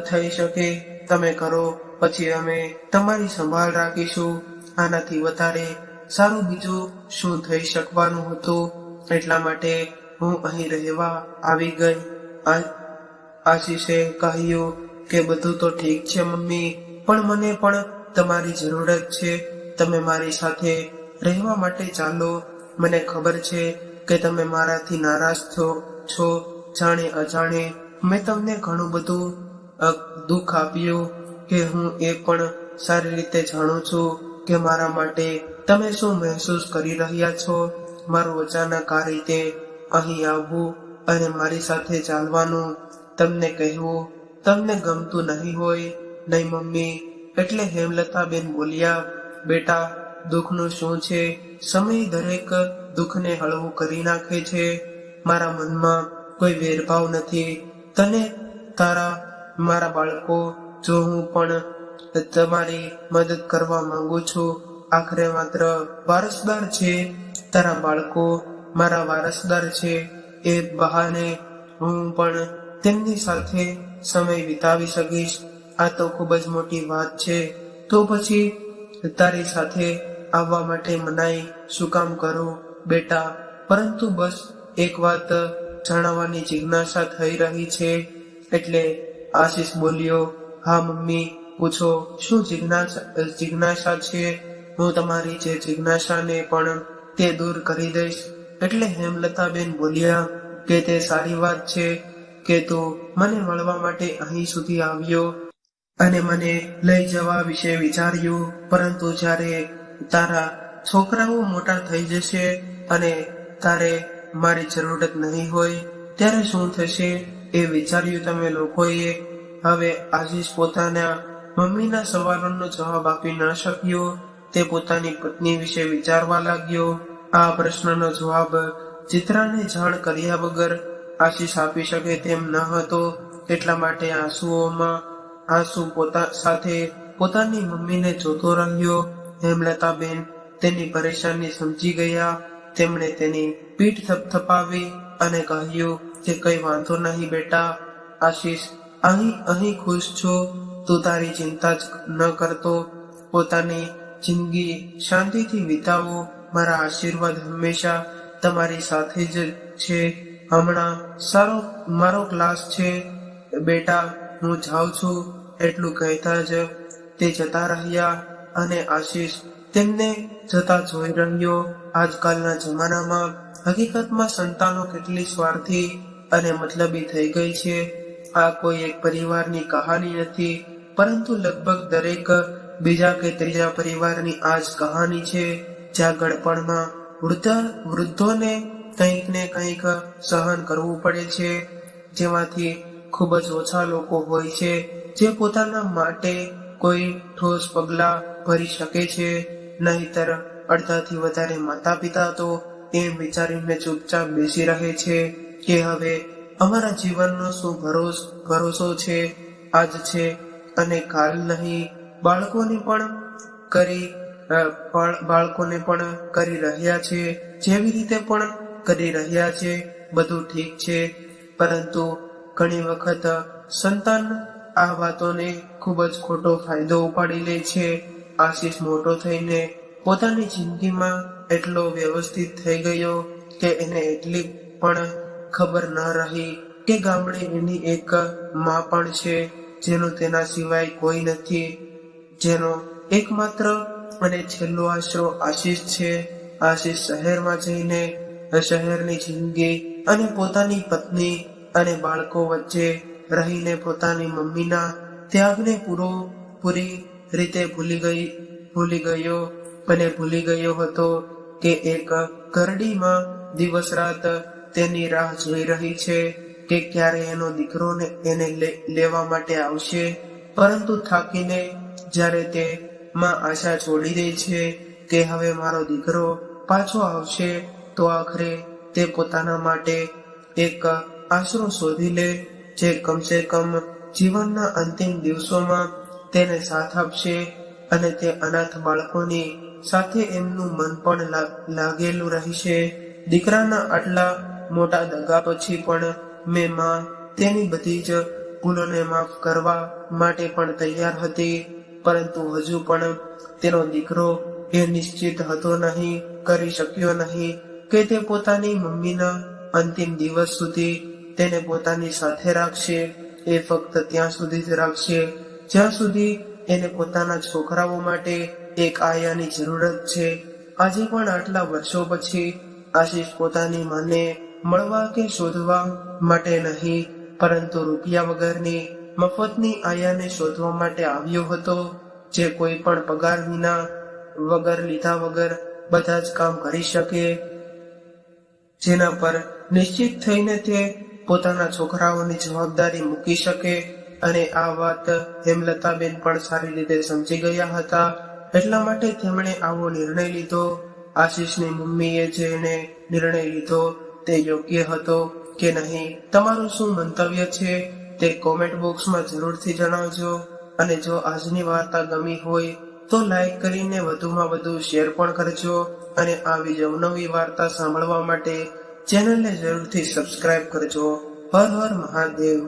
થઈ શકે તમે કરો, પછી અમે તમારી સંભાળ રાખીશું. આનાથી વધારે સારું બીજું શું થઈ શકવાનું હતું? એટલા માટે હું અહીં રહેવા આવી ગઈ. આશીષે કહ્યું કે બધું તો ઠીક છે મમ્મી, પણ મને પણ તમારી જરૂરત છે. તમે મારી સાથે રહેવા માટે ચાલો. મને ખબર છે કે તમે મારાથી નારાજ છો. જાણે અજાણે મેં તમને ઘણું બધું દુઃખ આપ્યું કે હું એ પણ સારી રીતે જાણું છું કે મારા માટે તમે શું મહેસૂસ કરી રહ્યા છો. મારું અચાનક આ રીતે અહીં આવવું અને મારી સાથે ચાલવાનું તમને કહેવું તમને ગમતું નહીં હોય, નહીં મમ્મી? એટલે હેમલતાબેન બોલ્યા, બેટા, દુઃખનું શું છે? સમય દરેક દુઃખને હળવું કરી નાખે છે. મારા મનમાં કોઈ ભેદભાવ નથી. તને તારા મારા બાળકો, જો હું પણ તમારી મદદ કરવા માંગુ છું. આખરે માત્ર વારસદાર છે. તારા બાળકો મારા વારસદાર છે. એ બહાને હું પણ તેમની સાથે સમય વિતાવી શકીશ. આ તો ખૂબ જ મોટી વાત છે. તો પછી તારી સાથે આવવા માટે મનાઈ શું કામ કરું બેટા? પરંતુ બસ એક વાત જાણવાની જિજ્ઞાસા થઈ રહી છે. એટલે આશીષ બોલ્યો, હા મમ્મી, પૂછો, શું જિજ્ઞાસા છે? હું તમારી જે જિજ્ઞાસાને પણ તે દૂર કરી દઈશ. એટલે હેમલતાબેન બોલ્યા કે તે સારી વાત છે કે તું મને મળવા માટે અહીં સુધી આવ્યો અને મને લઈ જવા વિશે વિચાર્યું. પરંતુ જ્યારે તારા છોકરાઓ મોટા થઈ જશે અને તારે મારી જરૂરત નહીં હોય, ત્યારે શું થશે એ વિચાર્યું તમે લોકોએ. હવે આશીષ પોતાના મમ્મીના સવાલોનો જવાબ આપી ન શક્યો. તે પોતાની પત્ની વિશે વિચારવા લાગ્યો. આ પ્રશ્નનો જવાબ ચિત્રાને જાણ કર્યા વગર આશીષ આપી શકે તેમ ન હતો. એટલા માટે આંસુ સાથે પોતાની મમ્મીને જોતો રહ્યો. હેમલતાબેન તેની પરેશાની સમજી ગયા. તેમણે તેની પીઠ થપથપાવી અને કહ્યું કે કઈ વાંધો નહીં બેટા. આશીષ, અહીં ખુશ છો. તું તારી ચિંતા જ ન કરતો. પોતાની જિંદગી શાંતિથી વિતાવો. મારા આશીર્વાદ હંમેશા તમારી સાથે જ છે. હમણાં મારો ક્લાસ છે બેટા, હું જાઉં છું. એટલું કહેતા જ તે જતા રહ્યા અને આશીષ તેમને જતા જોઈ રહ્યો. આજકાલના જમાનામાં હકીકતમાં સંતાનો કેટલી સ્વાર્થી અને મતલબી થઈ ગઈ છે. આ કોઈ એક પરિવારની કહાની નથી, પરંતુ લગભગ દરેક બીજા કે ત્રીજા પરિવારની આ જ કહાની છે, જ્યાં ગળપણમાં વૃદ્ધોને કંઈક ને કંઈક સહન કરવું પડે છે, જેમાંથી ખૂબ જ ઓછા લોકો હોય છે જે પોતાના માટે કોઈ ઠોસ પગલાં ભરી શકે છે. નહીંતર અડધાથી વધારે માતા પિતા તો એમ વિચારીને ચૂપચાપ બેસી રહે છે કે હવે અમારા જીવનનો શું ભરોસો છે, આજ છે અને કાલ નહીં. બાળકોને પણ કરી રહ્યા છે, જેવી રીતે પણ કરી રહ્યા છે, બધું ઠીક છે. પરંતુ ઘણી વખત સંતાન આ વાતોને ખૂબ જ ખોટો ફાયદો ઉપાડી લે છે. આશીષ મોટો થઈને પોતાની જિંદગીમાં એટલો વ્યવસ્થિત થઈ ગયો કે એને એટલી પણ ખબર ન રહી કે ગામડે એની એક માં પણ છે, જેનું તેના સિવાય કોઈ નથી, જેનો એકમાત્ર અને છેલ્લો આશરો આશીષ છે. આશીષ શહેરમાં જઈને શહેરની જિંદગી અને પોતાની પત્ની અને બાળકો વચ્ચે રહીને પોતાની મમ્મીના ત્યાગને પૂરી રીતે ભૂલી ગયો હતો કે એક ઘરડીમાં દિવસ રાત તેની રાહ જોઈ રહી છે કે ક્યારે એનો દીકરો એને લેવા માટે આવશે. પરંતુ થાકીને જ્યારે તે માં આશા છોડી દે છે કે હવે મારો દીકરો પાછો આવશે, તો આખરે તે પોતાના માટે એક આશરો શોધી લે, જે કમસે કમ જીવનના અંતિમ દિવસોમાં તેને સાથ આપશે અને તે અનાથ બાળકોની સાથે એમનું મન પણ લાગેલું રહેશે. દીકરાના આટલા મોટા દગા પછી પણ માં તેની બધી જ ભૂલોને માફ કરવા માટે પણ તૈયાર હતી. પરંતુ હજુ પણ તેનો દીકરો એ નિશ્ચિત હતો નહીં, કરી શક્યો નહીં કે તે પોતાની મમ્મીના અંતિમ દિવસ સુધી તેને પોતાની સાથે રાખશે. એ ફક્ત ત્યાં સુધી જ રાખશે જ્યાં સુધી એને પોતાના છોકરાઓ માટે એક આયાની જરૂરત છે. આજે પણ આટલા વર્ષો પછી આશીષ પોતાની માને મળવા કે શોધવા માટે નહીં, પરંતુ રૂપિયા વગરની મફતની આયાને શોધવા માટે આવ્યો હતો, જે કોઈ પણ પગાર લીધા વગર બધા જ કામ કરી શકે, જેના પર નિશ્ચિત થઈને તે પોતાના છોકરાઓની જવાબદારી મૂકી શકે. અને આ વાત હેમલતાબેન પણ સારી રીતે સમજી ગયા હતા. એટલા માટે તેમણે આવો નિર્ણય લીધો. આશીષની મમ્મીએ જેને નિર્ણય લીધો તે યોગ્ય હતો કે નહીં, તમારું શું મંતવ્ય છે તે કોમેન્ટ બોક્સમાં જરૂરથી જણાવજો. અને જો આજની વાર્તા ગમી હોય તો લાઈક કરીને વધુમાં વધુ શેર પણ કરજો. અને આવી જ અવનવી વાર્તા સાંભળવા માટે ચેનલને જરૂરથી સબસ્ક્રાઇબ કરજો. હર હર મહાદેવ.